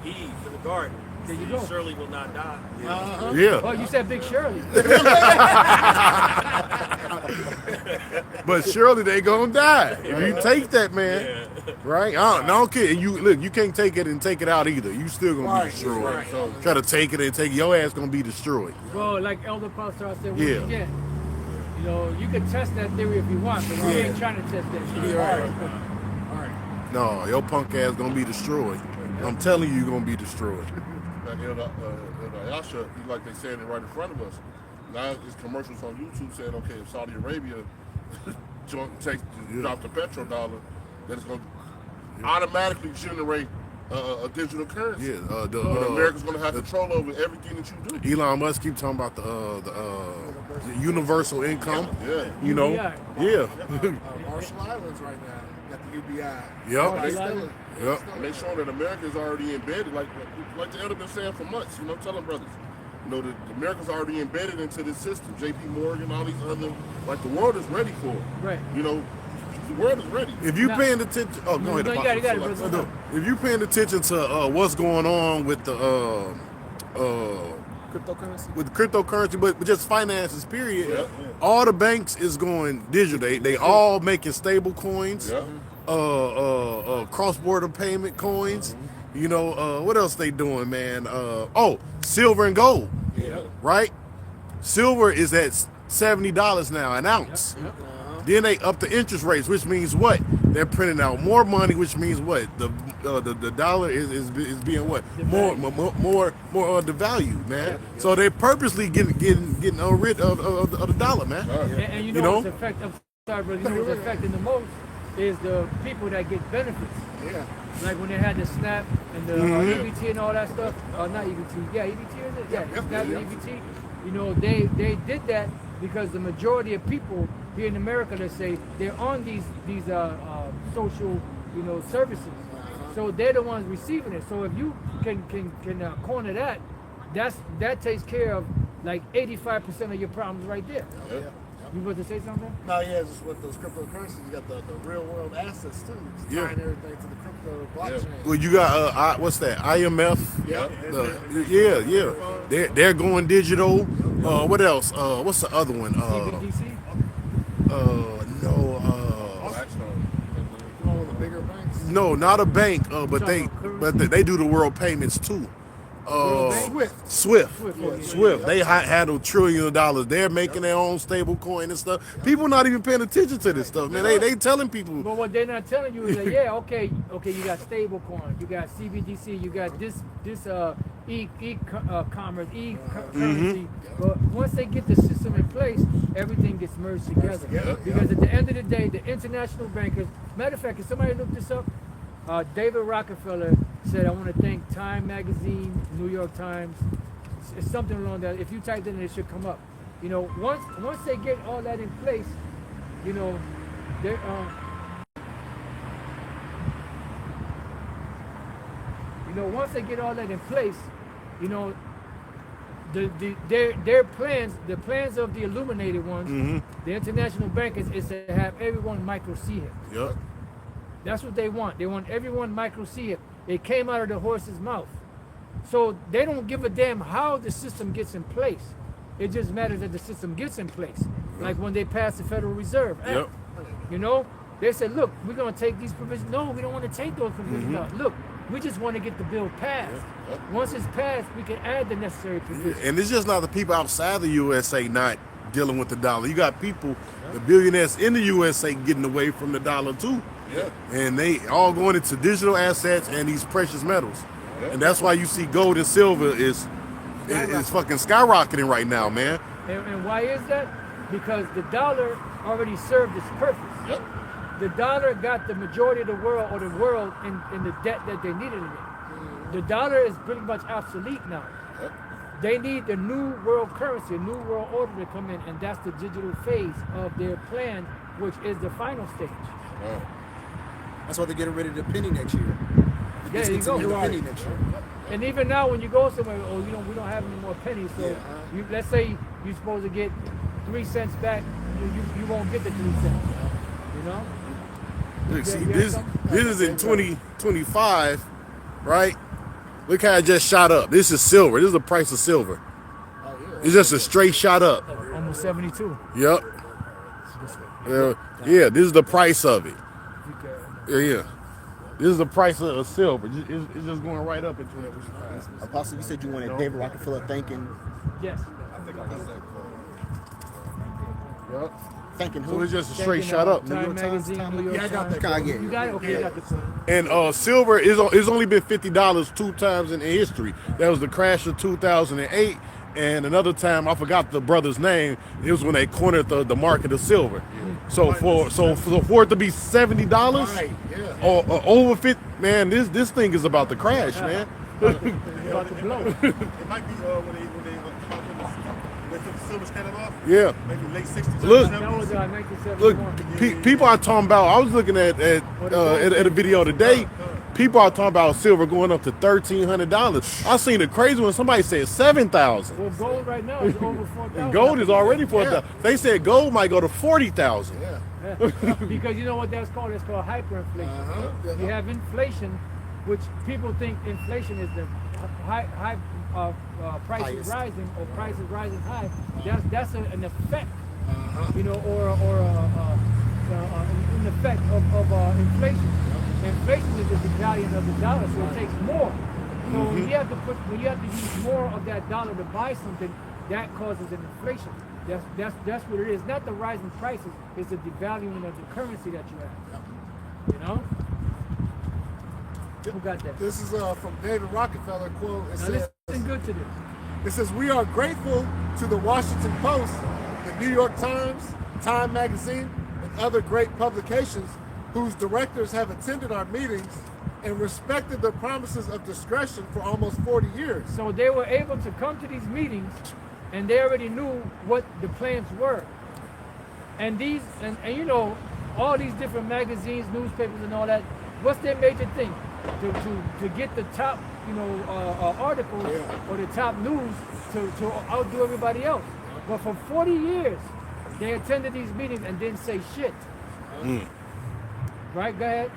Eve in the garden. There you go. Surely will not die. Yeah. Oh, you said Big Shirley. But surely they gonna die if you take that, man. Right? I don't care. And you can't take it and take it out either. You still gonna be destroyed. Right. So try to take it and take it, your ass gonna be destroyed. Well, like Elder Pastor said, Yeah. again, you can test that theory if you want, but we ain't trying to test that shit. No, your punk ass gonna be destroyed. I'm telling you, you're gonna be destroyed. Like Ayasha, like they said it right in front of us. Now there's commercials on YouTube saying, okay, if Saudi Arabia drop the petrodollar, then it's going to automatically generate a digital currency. Yeah, But America's going to have control over everything that you do. Elon Musk keep talking about the universal income. Yeah. You know, UBI. yeah, Marshall Islands right now got the UBI. Yep. They still it. yep. And they showing that America's already embedded, like the elder been saying for months. Tell them brothers. The America's already embedded into this system. J.P. Morgan, all these other, like the world is ready for it. Right. The world is ready. If you Now- paying attention, oh, go No, ahead. you Apostle. got it, brother. If you paying attention to what's going on with the Cryptocurrency. with cryptocurrency, but just finances, period. Yeah. All the banks is going digital. They all making stable coins, Yeah. cross-border payment coins. What else they doing, man? Silver and gold. Yeah. Right? Silver is at $70 now an ounce. Then they up the interest rates, which means what? They're printing out more money, which means what? The dollar is being what? More devalued, man. So they're purposely getting rid of the dollar, man. And You know? what's affecting, what's affecting the most is the people that get benefits. Yeah. Like when they had the SNAP and the EBT and all that stuff. Not EBT. Yeah, EBT is it? Yeah, SNAP and EBT. They did that because the majority of people here in America, let's say, they're on these social, services. So they're the ones receiving it. So if you can corner that takes care of like 85% of your problems right there. Yeah. You about to say something? No, yeah, just with those cryptocurrencies, you got the real world assets too. Just Yeah. tying everything to the crypto blockchain. Well, you got what's that? IMF. Yeah. They're going digital. What else? What's the other one? CBDC? One of the bigger banks. No, not a bank. But they do the world payments too. Swift. They handle trillions of dollars. They're making their own stable coin and stuff. People not even paying attention to this stuff, man. They telling people. But what they're not telling you is that okay, you got stable coin, you got CBDC, you got this e-commerce, e-currency. But once they get the system in place, everything gets merged together. Because at the end of the day, the international bankers. Matter of fact, if somebody look this up, David Rockefeller said, I want to thank Time Magazine, New York Times. It's something along that. If you type it in, it should come up. Once they get all that in place, they're once they get all that in place, their plans, the plans of the illuminated ones, the international bankers, is to have everyone micro C-hip. Yep. That's what they want. They want everyone micro C-hip. It came out of the horse's mouth. So they don't give a damn how the system gets in place. It just matters that the system gets in place. Like when they passed the Federal Reserve Act. Yep. You know, they said, look, we're going to take these provisions. No, we don't want to take those provisions out. Look, we just want to get the bill passed. Once it's passed, we can add the necessary provisions. And it's just not the people outside the USA not dealing with the dollar. You got people, the billionaires in the USA getting away from the dollar too. Yeah. And they all going into digital assets and these precious metals. And that's why you see gold and silver is fucking skyrocketing right now, man. And why is that? Because the dollar already served its purpose. Yep. The dollar got the majority of the world, or the world, in the debt that they needed in it. The dollar is pretty much obsolete now. Yep. They need the new world currency, a new world order to come in, and that's the digital phase of their plan, which is the final stage. Wow. That's why they're getting rid of the penny next year. There you go. Discontinue the penny next year. And even now, when you go somewhere, we don't have any more pennies. So, let's say you're supposed to get 3 cents back, you won't get the 3 cents. You know. Look, see, this is in 2025, right? Look how it just shot up. This is silver. This is the price of silver. It's just a straight shot up. Almost 72. Yep. Yeah, this is the price of it. Yeah. This is the price of silver. It's just going right up in 2025. Apostle, you said you wanted David Rockefeller thanking Yes. Yep. thanking So who? it's just a straight shot up. Time York Times, Magazine, New York Yeah, I got Times. that. Can I get You it? got it? Okay, I got the point. And silver is only been $50 two times in history. That was the crash of 2008, and another time I forgot the brother's name. It was when they cornered the market of silver. So for it to be $70 Right, yeah. or over 50, man, this thing is about to crash, man. About to blow. It might be when they took the silver standard off. Yeah. Maybe late 60s. Look. That was 1971. Look, people are talking about. I was looking at a video today. People are talking about silver going up to $1,300. I seen a crazy one. Somebody said $7,000. Well, gold right now is over 4,000. And gold is already $4,000. They said gold might go to $40,000. Yeah. Yeah. Because you know what that's called? It's called hyperinflation. You have inflation, which people think inflation is the high prices Highest. rising or prices rising high. That's an effect, you know, or an effect of inflation. Inflation is the devaluing of the dollar, so it takes more. So when you have to use more of that dollar to buy something, that causes an inflation. That's what it is. Not the rising prices, it's the devaluing of the currency that you have. You know? Who got that? This is from David Rockefeller quote. It Now says, listen good to this. it says, "We are grateful to the Washington Post, the New York Times, Time Magazine, and other great publications whose directors have attended our meetings and respected the promises of discretion for almost 40 years." So they were able to come to these meetings and they already knew what the plans were. And these, and you know, all these different magazines, newspapers and all that, what's their major thing? To get the top, you know, articles or the top news to outdo everybody else. But for 40 years, they attended these meetings and didn't say shit. Right, go ahead.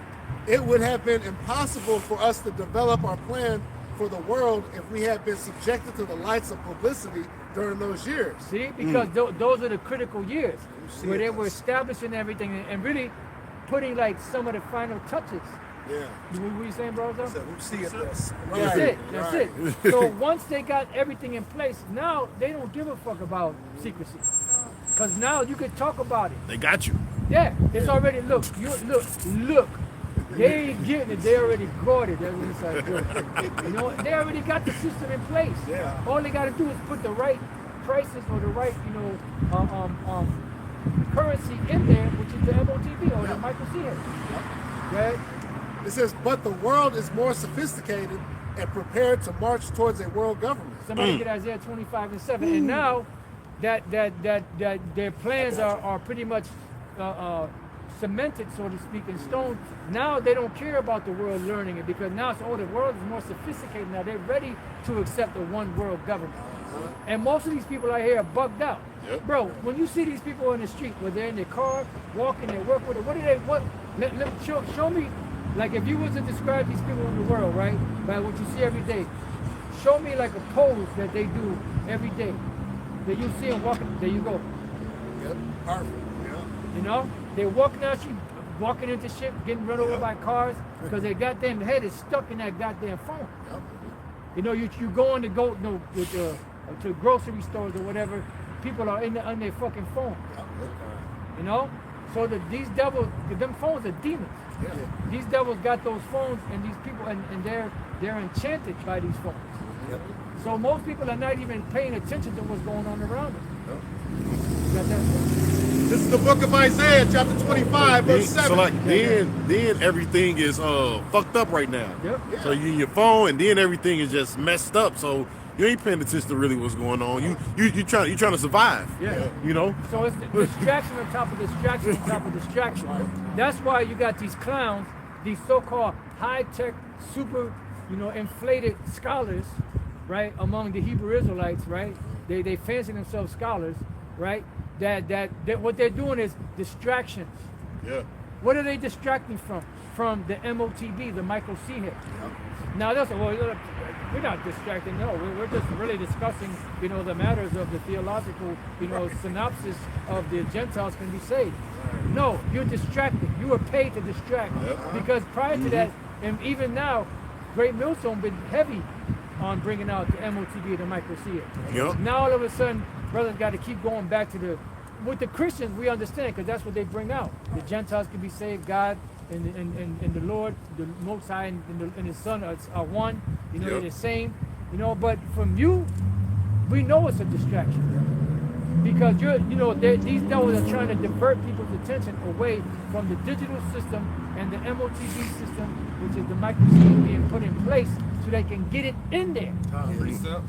It would have been impossible for us to develop our plan for the world if we had been subjected to the lights of publicity during those years. See, because those are the critical years where they were establishing everything and really putting like some of the final touches. Yeah. What you saying, bro? So we see it. That's Right, it. That's right. it. So once they got everything in place, now they don't give a fuck about secrecy. Because now you can talk about it. They got you. Yeah, it's already, look. They ain't getting it. They already got it. That's what it's like. You know, they already got the system in place. Yeah. All they got to do is put the right prices or the right, you know, currency in there, which is the MOTB or the micro C. Right? It says, but the world is more sophisticated and prepared to march towards a world government. Somebody get Isaiah 25:7, and now that their plans are pretty much cemented, so to speak, in stone. Now they don't care about the world learning it because now it's the world is more sophisticated now. They're ready to accept a one world government. And most of these people out here are bugged out. Yep. Bro, when you see these people in the street, where they're in their car, walking, they work with it, what do they, show me, like if you was to describe these people in the world, right, by what you see every day, show me like a pose that they do every day, that you see them walking, there you go. Yep. Perfect. Yeah. You know, they're walking out, you walking into shit, getting run over by cars, because their goddamn head is stuck in that goddamn phone. Yep. You know, you go on to go to grocery stores or whatever, people are on their fucking phone. You know, so these devils, them phones are demons. Yeah. These devils got those phones, and these people, and they're enchanted by these phones. Yep. So most people are not even paying attention to what's going on around them. You got that? This is the book of Isaiah, chapter 25, verse 7. So like then everything is fucked up right now. Yep. So you in your phone, and then everything is just messed up. So you ain't paying attention to really what's going on. You trying to survive. Yeah. You know. So it's distraction on top of distraction on top of distraction. That's why you got these clowns, these so-called high-tech, super, inflated scholars, right, among the Hebrew Israelites, right? They fancy themselves scholars, right? That what they're doing is distractions. Yeah. What are they distracting from? From the MOTB, the Michael C. hit. Now they'll say, well, we're not distracting. No, we're just really discussing, the matters of the theological, synopsis of the Gentiles can be saved. No, you're distracted. You were paid to distract. Because prior to that, and even now, Great Millstone been heavy on bringing out the MOTB, the Michael C. Yep. Now all of a sudden, brothers got to keep going back to with the Christians, we understand, because that's what they bring out. The Gentiles can be saved, God and the Lord, the Most High and His Son are one. They're the same. But from you, we know it's a distraction. Because these devils are trying to divert people's attention away from the digital system and the MOTB system, which is the micro being put in place so they can get it in there.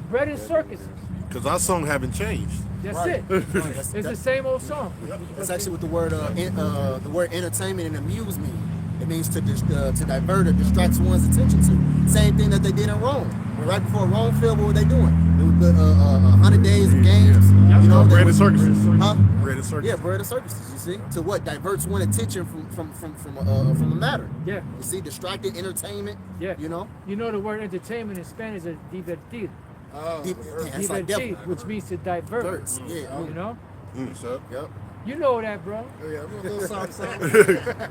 Bread and circuses. Because our song haven't changed. That's it. It's the same old song. That's actually what the word entertainment and amuse mean. It means to divert or distract one's attention to. Same thing that they did in Rome. Right before Rome fell, what were they doing? They would put 100 days of games. Bread and circuses. Huh? Bread and circuses. Yeah, bread and circuses. You see, to what diverts one attention from a matter. Yeah. You see, distracted entertainment. Yeah. The word entertainment in Spanish is divertir. That's like Divertir, which means to divert. Diverts. Yeah. What's up? Yep. You know that, bro. Yeah, I'm a little something.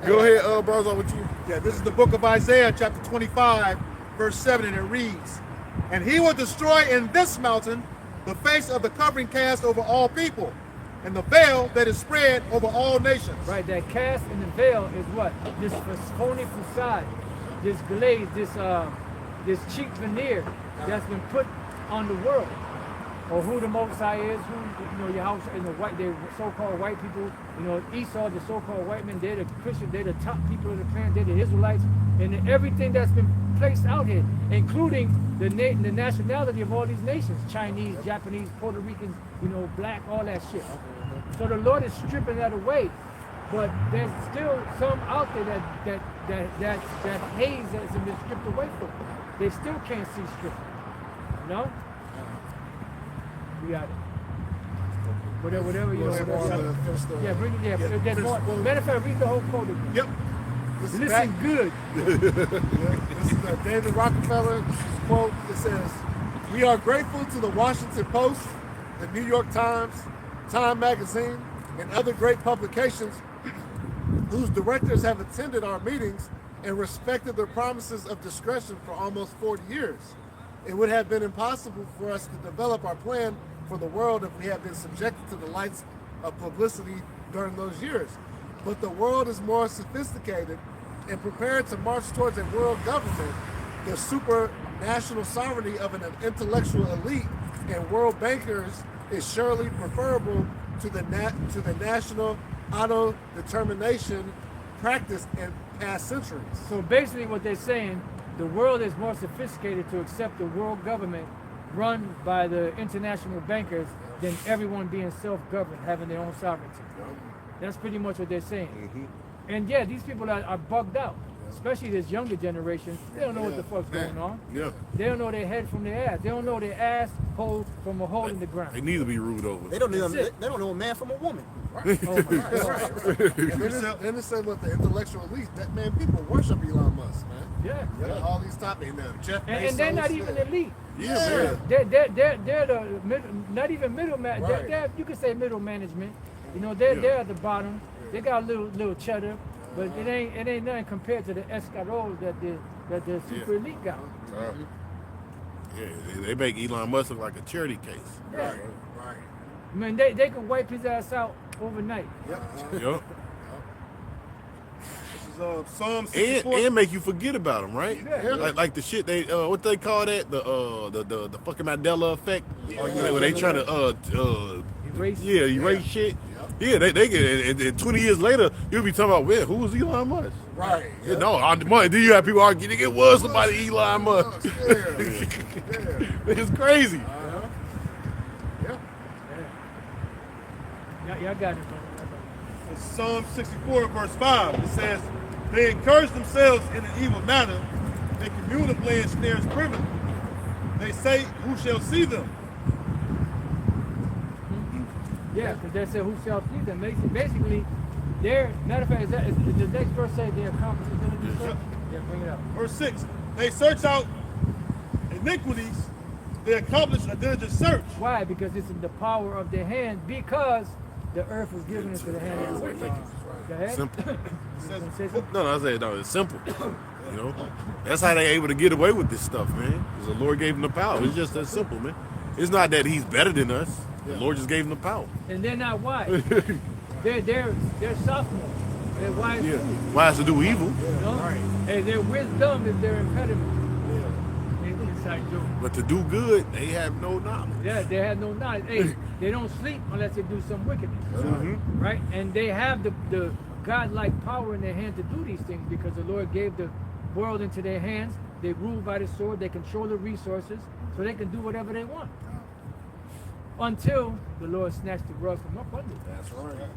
Go ahead, brother, with you. Yeah, this is the book of Isaiah, chapter 25, verse 7, and it reads, "And he will destroy in this mountain the face of the covering cast over all people, and the veil that is spread over all nations." Right, that cast and the veil is what? This phony facade, this glaze, this cheap veneer that's been put on the world, or who the Most High is, who your house and the so-called white people, Esau, the so-called white men, they're the Christians, they're the top people of the planet, they're the Israelites, and everything that's been placed out here, including the nationality of all these nations, Chinese, Japanese, Puerto Ricans, black, all that shit. So the Lord is stripping that away, but there's still some out there that haze hasn't been stripped away from them. They still can't see stripping. We got it. Whatever you know. Yeah, bring it. Yeah, there's more. Matter of fact, read the whole quote again. Yep. Listen good. This is David Rockefeller quote. It says, "We are grateful to the Washington Post, the New York Times, Time Magazine, and other great publications whose directors have attended our meetings and respected their promises of discretion for almost 40 years. It would have been impossible for us to develop our plan for the world if we had been subjected to the lights of publicity during those years. But the world is more sophisticated and prepared to march towards a world government. The supranational sovereignty of an intellectual elite and world bankers is surely preferable to the national auto-determination practiced in past centuries." So basically what they're saying, the world is more sophisticated to accept the world government run by the international bankers than everyone being self-governed, having their own sovereignty. That's pretty much what they're saying. And yeah, these people are bugged out. especially this younger generation, they don't know what the fuck's going on. Yeah. They don't know their head from their ass. They don't know their ass hole from a hole in the They ground. need to be ruled over. They don't know. That's it. They don't know a man from a woman. Oh my God. Then it said with the intellectual elite that man, people worship Elon Musk, man. Yeah. All these topics now. Jeff And they're not Bezos, even yeah. elite. Yeah, man. They're the middle, not even middle man. Right. They're, you could say middle management. You know, they're at the bottom. They got a little cheddar, but it ain't nothing compared to the escargot that the super elite got. Yeah, they make Elon Musk look like a charity case. Yeah. Right. I mean, they could wipe his ass out overnight. Yup. This is Psalm And 64. make you forget about them, right? Yeah. Like the shit they what they call that, the fucking Mandela effect, where they trying to erase shit. Yeah, they get and 20 years later you'll be talking about, well, who was Elon Musk? Right. Yeah, no, on the money. Do you have people arguing it was somebody Elon Musk? It's crazy. Y'all got it, man. In Psalm 64, verse 5, it says, they encourage themselves in an evil manner. They commune and play snares privily. They say, who shall see them? Yeah, because they said, who shall see them? Basically, matter of fact, is the next verse say they accomplish the diligent search? Yeah, bring it up. Verse 6, they search out iniquities. They accomplish a diligent search. Why? Because it's in the power of their hand, because the earth was given into the hand of the wicked. Go ahead. Simple. It says, Wanna say something? No, I say no. It's simple. You know, that's how they able to get away with this stuff, man. Because the Lord gave them the power. It's just that simple, man. It's not that He's better than us. The Lord just gave them the power. And they're not wise. they're sophomores. They're wise Yeah, fools, wise to do evil, you know? And their wisdom is their impediment. Inside joke. but to do good, they have no knowledge. Yeah, they have no knowledge. Hey, they don't sleep unless they do some wickedness. Right? And they have the God-like power in their hand to do these things because the Lord gave the world into their hands. They rule by the sword. They control the resources so they can do whatever they want. Until the Lord snatched the rug from up under them. That's right.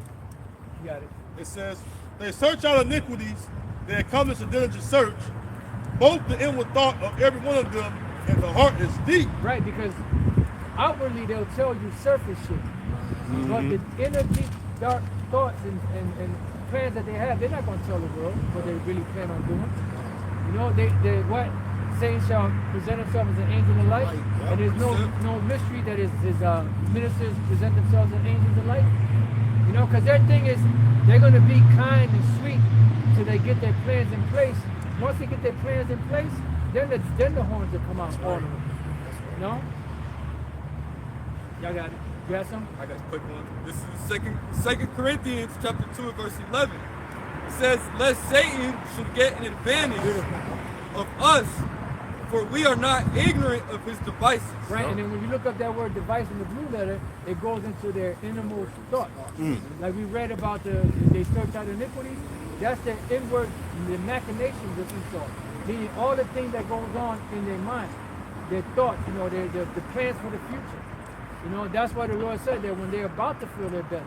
You got it. it says, they search out iniquities. They accomplish a diligent search. Both the inward thought of every one of them and the heart is deep. Right, because outwardly they'll tell you surface shit. But the inner deep, dark thoughts and plans that they have, they're not going to tell the world what they really plan on doing. You know, they what? Saints shall present themselves as an angel of light, and there's no mystery that his ministers present themselves as angels of light. You know, because their thing is they're going to be kind and sweet till they get their plans in place. Once they get their plans in place, then the horns will come out all of them. You know? Y'all got it. You got something? I got a quick one. This is Second Corinthians chapter 2 verse 11. It says, lest Satan should get an advantage of us, for we are not ignorant of his devices. Right, and then when you look up that word device in the blue letter, it goes into their innermost thoughts. Like we read about they search out iniquities, that's the inward, the machinations of Esau. Meaning all the things that goes on in their mind, their thoughts, you know, the plans for the future. You know, that's why the Lord said that when they're about to feel their belly.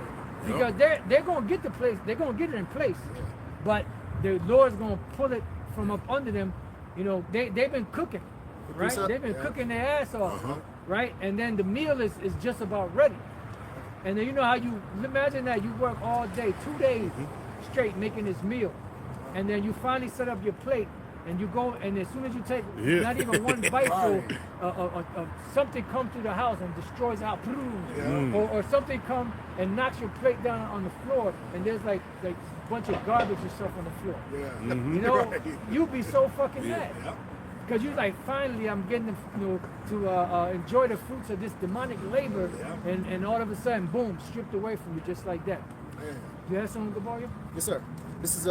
Because they're gonna get the place, they're gonna get it in place. But the Lord's gonna pull it from up under them. You know, they've been cooking, right? They've been cooking their ass off, right? And then the meal is just about ready. And then you know how you imagine that you work all day, 2 days straight making this meal. And then you finally set up your plate and you go, and as soon as you take not even one bite full, something comes through the house and destroys out, or something comes and knocks your plate down on the floor, and there's like a bunch of garbage and stuff on the floor. You know, you'd be so fucking mad. Because you're like, finally, I'm getting to enjoy the fruits of this demonic labor, and all of a sudden, boom, stripped away from you just like that. You have something, Gabario? Yes, sir. This is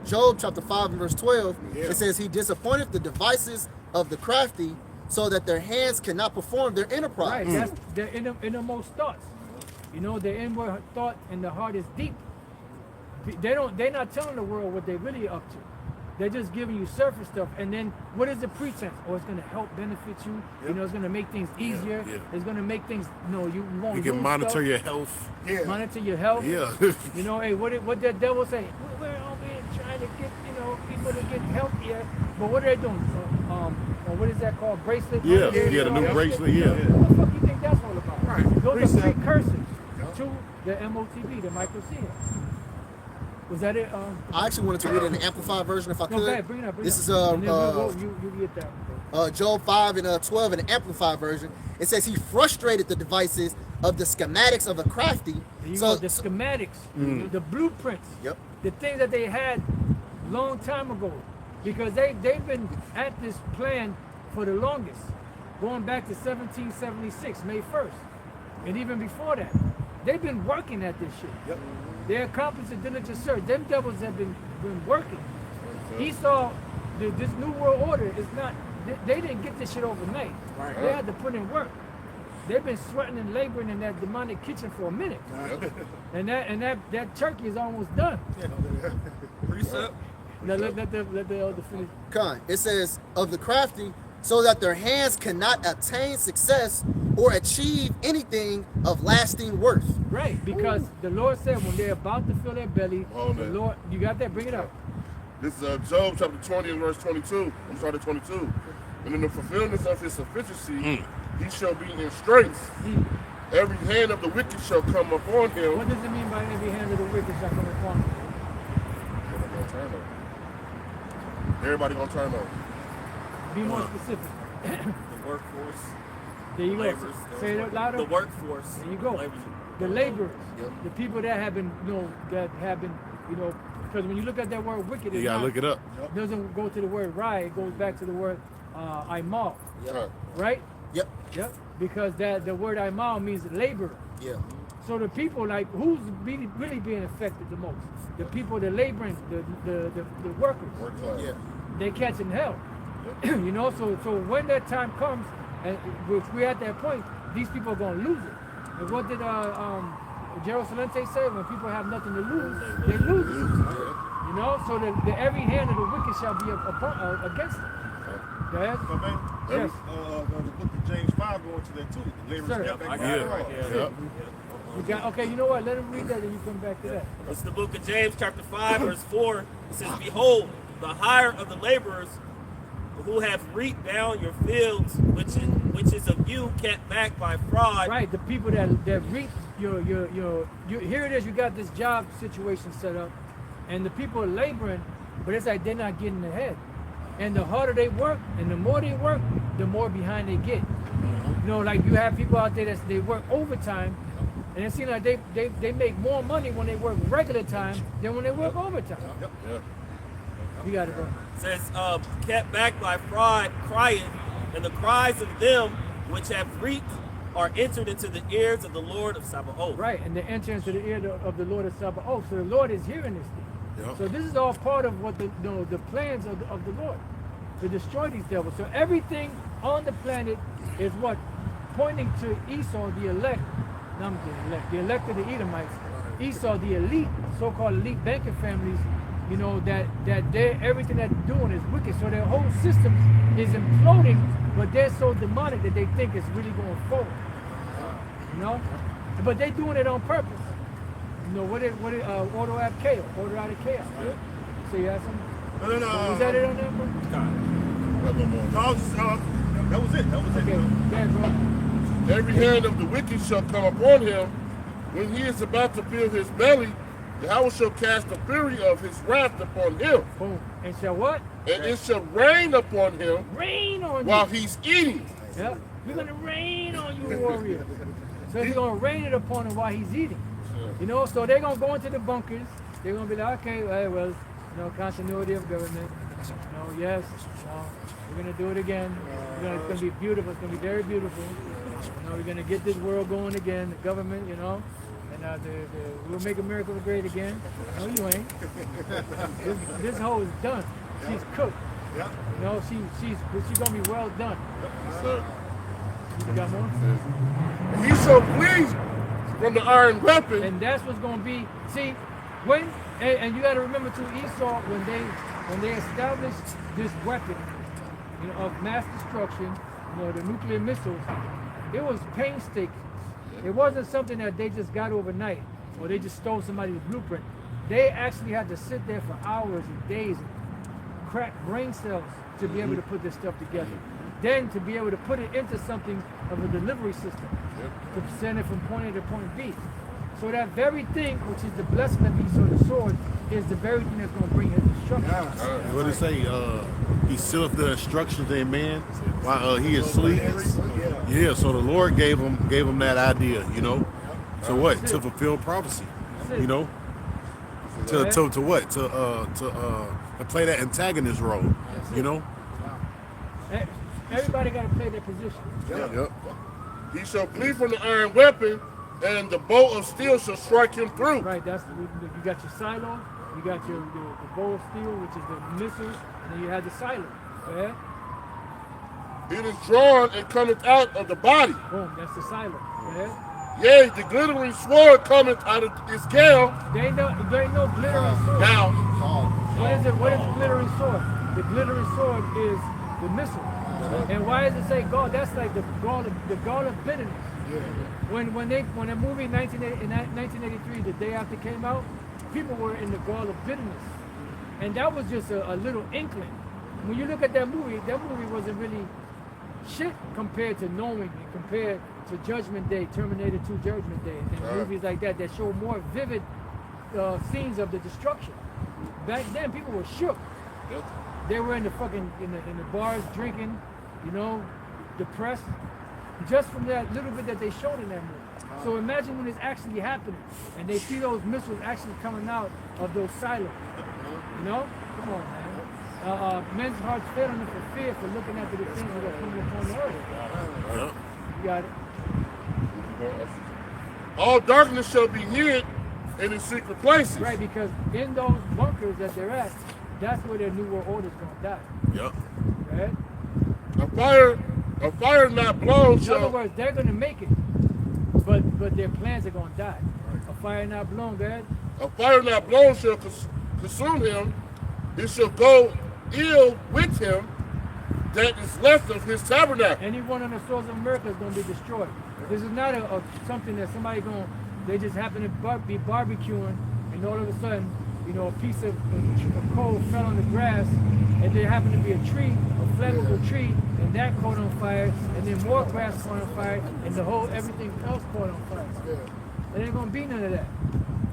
Job chapter 5 and verse 12. It says, he disappointed the devices of the crafty so that their hands cannot perform their enterprise. Right, that's their innermost thoughts. You know, their inward thought and the heart is deep. They're not telling the world what they're really up to. They're just giving you surface stuff. And then what is the pretense? Oh, it's going to help benefit you. You know, it's going to make things easier. It's going to make things, you won't You can lose monitor stuff. your health. Monitor your health. Yeah. You know, hey, what that devil say? We're all in trying to get, people to get healthier, but what are they doing? What is that called? Bracelet? Yeah, the new bracelet, yeah. What the fuck you think that's all about? Right. Those Precept. are precursors to the MOTB, the microcene. Was that it? I actually wanted to read it in the Amplified version if I No, could. go ahead, bring it up. This is and then you get that. Job 5 and 12 in the Amplified version. It says he frustrated the devices of the schematics of a crafty. There you go, the schematics, the blueprints, Yep. the things that they had long time ago, because they've been at this plan for the longest, going back to 1776, May 1st, and even before that. They've been working at this shit. Yep. They accomplished a diligent search. Them devils have been working. Esau, this new world order is not, they didn't get this shit overnight. Right. They had to put in work. They've been sweating and laboring in that demonic kitchen for a minute. And that turkey is almost done. Precept. Let the elder finish. Con. It says of the crafty, so that their hands cannot attain success or achieve anything of lasting worth. Right, because the Lord said when they're about to fill their belly, Hold the it. Lord, you got that? Bring it up. This is Job chapter 20 and verse 22. I'm starting at 22. And in the fulfillment of his sufficiency, he shall be in straits. Every hand of the wicked shall come upon him. What does it mean by every hand of the wicked shall come upon them? Everybody gonna turn over. Be more specific. The workforce. There you go. Laborers. Say it louder. The workforce. There you go. Laborers. The laborers, the people that have been, because when you look at that word wicked, You gotta look it up. it doesn't go to the word right, it goes back to the word imal, Right. right? Yep. Yep. Because the word imal means laborer. Yeah. So the people, like, who's really being affected the most? The people, the laboring, the workers. Work class. Yeah. They catching hell. So when that time comes, and if we're at that point, these people are gonna lose it. And what did Gerald Salente say? When people have nothing to lose, they lose it. So the every hand of the wicked shall be against them. Go ahead. Yes. The book of James 5 going to that too. The laborers Sir. get back I to got it the right. right. Yeah. You got, okay, you know what? Let him read that and you come back to that. It's the book of James, chapter 5, verse 4. It says, behold, the hire of the laborers who have reaped down your fields, which is of you kept back by fraud. Right, the people that reap your here it is, you got this job situation set up, and the people are laboring, but it's like they're not getting ahead. And the harder they work, and the more they work, the more behind they get. Like you have people out there they work overtime, and it seems like they make more money when they work regular time than when they work overtime. Yeah. You got it, bro. It says, kept back by fraud, crying, and the cries of them which have reaped are entered into the ears of the Lord of Sabaoth. Right, and they enter into the ear of the Lord of Sabaoth. So the Lord is hearing this thing. Yep. So this is all part of what the plans of the Lord to destroy these devils. So everything on the planet is what? Pointing to Esau, the elect. No, I'm kidding, the elect of the Edomites. Esau, the elite, so-called elite banking families, that everything that they're doing is wicked. So their whole system is imploding, but they're so demonic that they think it's really going forward. But they're doing it on purpose. Order out of chaos. Order out of chaos. So you have something? No. Was that it on that, bro? No, that was it. That was Okay, it. yeah, bro. Every hand of the wicked shall come upon him. When he is about to fill his belly, Yahweh shall cast the fury of his wrath upon him. Boom. And shall what? And it shall rain upon him Rain on you. while he's eating. Yeah. We're going to rain on you, warrior. So he's going to rain it upon him while he's eating. So they're going to go into the bunkers. They're going to be like, okay, well, continuity of government. Yes. We're going to do it again. It's going to be beautiful. It's going to be very beautiful. We're going to get this world going again. The government, and we'll make America great again. No, you ain't. This hoe is done. She's cooked. Yeah. She's going to be well done. So You got more? he shall flee from the iron weapon. And that's what's going to be. See, and you got to remember too, Esau, when they established this weapon, of mass destruction, the nuclear missiles, it was painstaking. It wasn't something that they just got overnight, or they just stole somebody's blueprint. They actually had to sit there for hours and days, crack brain cells to be able to put this stuff together. Then to be able to put it into something of a delivery system to send it from point A to point B. So that very thing, which is the blessing of Esau the sword, is the very thing that's going to bring his destruction. What did it say? He sealeth the instructions in man while he is asleep. Yeah, so the Lord gave him that idea, you know. So what? To fulfill prophecy, you know. To what? To play that antagonist role, you know. Everybody got to play their position. Yep. He shall flee from the iron weapon, and the bow of steel shall strike him through. Right. You got your silo, you got the bow of steel, which is the missiles, and then you have the silo. Yeah. It is drawn and cometh out of the body. Boom. That's the silo. Yeah. Yea, the glittering sword cometh out of his scale. There ain't no glittering sword. Now, What is it? What is the glittering sword? The glittering sword is the missile. And why does it say gall? That's like the gall of bitterness. When the movie in 1983, the day after came out, people were in the gall of bitterness, and that was just a little inkling. When you look at that movie wasn't really shit compared to knowing, compared to Judgment Day, Terminator 2 Judgment Day, and movies like that show more vivid scenes of the destruction. Back then, people were shook. They were in the bars drinking, you know, depressed, just from that little bit that they showed in that movie. So imagine when it's actually happening, and they see those missiles actually coming out of those silos. You know, come on, man. Men's hearts fail them for fear for looking at the things that are coming upon the earth. You got it. all darkness shall be hid in its secret places. Right, because in those bunkers that they're at, that's where their new world order's gonna die. Yep. Right? A fire not blown In other shall. words, they're gonna make it, but their plans are gonna die. A fire not blown, go ahead. A fire not blown shall consume him. It shall go ill with him that is left of his tabernacle. Any one of the swords of America is gonna be destroyed. This is not something that somebody they just happen to be barbecuing, and all of a sudden, you know, a piece of coal fell on the grass, and there happened to be a tree, a flammable tree, and that caught on fire, and then more grass caught on fire, and everything else caught on fire. There ain't gonna be none of that.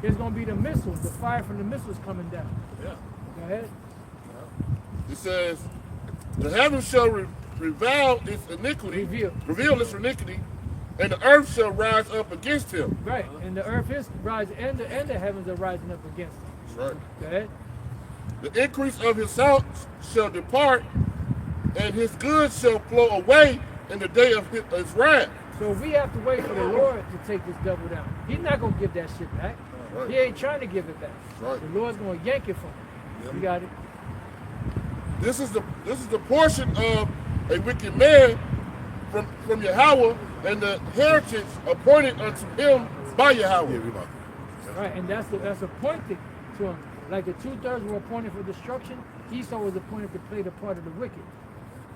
There's gonna be the missiles, the fire from the missiles coming down. Yeah. Go ahead. It says, the heavens shall reveal its iniquity, reveal its iniquity, and the earth shall rise up against him. Right, and the earth is rising, and the heavens are rising up against him. Right. Go ahead. The increase of his house shall depart, and his goods shall flow away in the day of his wrath. So we have to wait for the Lord to take this devil down. He's not gonna give that shit back. Right. He ain't trying to give it back. Right. The Lord's gonna yank it from him. You got it. This is the portion of a wicked man from Yahweh, and the heritage appointed unto him by Yahweh. Right, and that's appointed to him. Like the 2/3 were appointed for destruction, Esau was appointed to play the part of the wicked.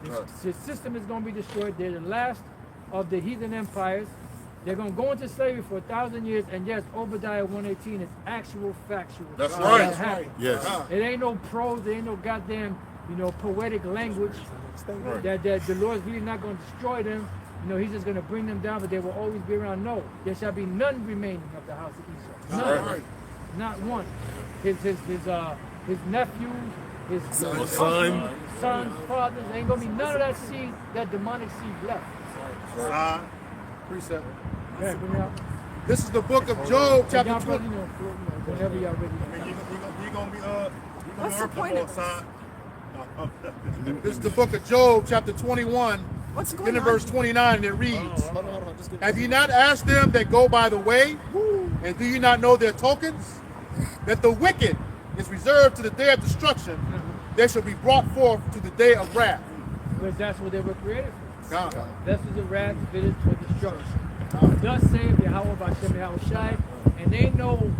The system is going to be destroyed. They're the last of the heathen empires. They're going to go into slavery for 1,000 years, and yes, Obadiah 1:18 is actual factual. That's It's right. gonna happen. Yes. It ain't no prose, there ain't no goddamn, poetic language that the Lord's really not going to destroy them. He's just going to bring them down, but they will always be around. No, there shall be none remaining of the house of Esau. None. Right. Not one. His nephews, his Son. sons, fathers, there ain't going to be none of that seed, that demonic seed left. Precept. Yeah, bring it out. This is the book of Job, chapter Y'all 20. brother, whenever y'all ready. You gonna be What's the point of side. This is the book of Job, chapter 21. What's going In on? verse 29, and it reads, Hold on. Just give me have ye not asked them that go by the way, and do you not know their tokens? That the wicked is reserved to the day of destruction, they shall be brought forth to the day of wrath. Because that's what they were created for. God. This is the wrath fitted for destruction. Thus saith Yahweh Bashem Yahweh Shai, and ain't no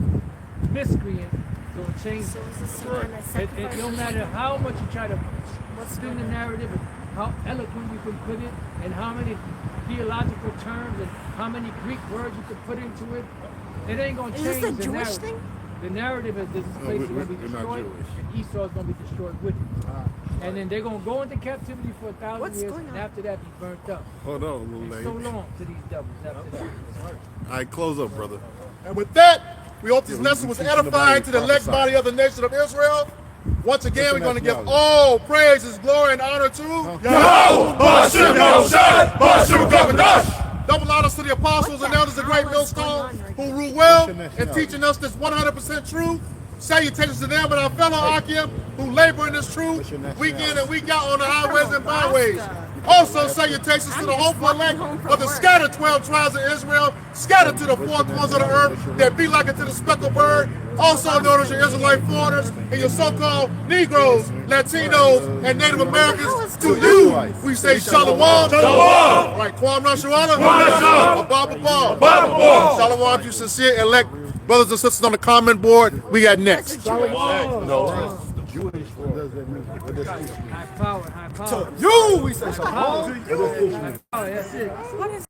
miscreant gonna change So it. is this someone that It sacrificed? no matter how much you try to What's spin going the on? narrative, and how eloquent you can put it, and how many theological terms and how many Greek words you can put into it, it ain't gonna Is change this a the Jewish narrative. thing? The narrative is this place is going to be we're not destroyed, Jewish. and Esau is going to be destroyed with it. And then they're going to go into captivity for 1,000 What's years, going and on? after that, be burnt up. Hold on, little So lady. long to these devils after that. All right, close up, brother. And with that, we hope this Yeah, we lesson was teaching the edifying body to the elect prophesy. body of the nation of Israel. Once again, we're What's going the to give nationality? all praises, glory, and honor to double honors to the apostles and elders of Great Millstone who rule well and teaching us this 100% truth. Salutations to them and our fellow Akim who labor in this truth week in and week out on the highways and byways. Also salutations to the hopeful elect of the scattered 12 tribes of Israel, scattered to the four corners of the earth that be like it to the speckled bird, also known as your Israelite foreigners and your so-called Negroes, Latinos, and Native Americans. To you, we say Shalom. Shalom. Right, Kwam Rashuala. Abba. Shalom, you sincere elect brothers and sisters on the comment board. We got next. No, Jewish. What does that mean? What does that mean? High power, high power. You, we say High power, that's it. What is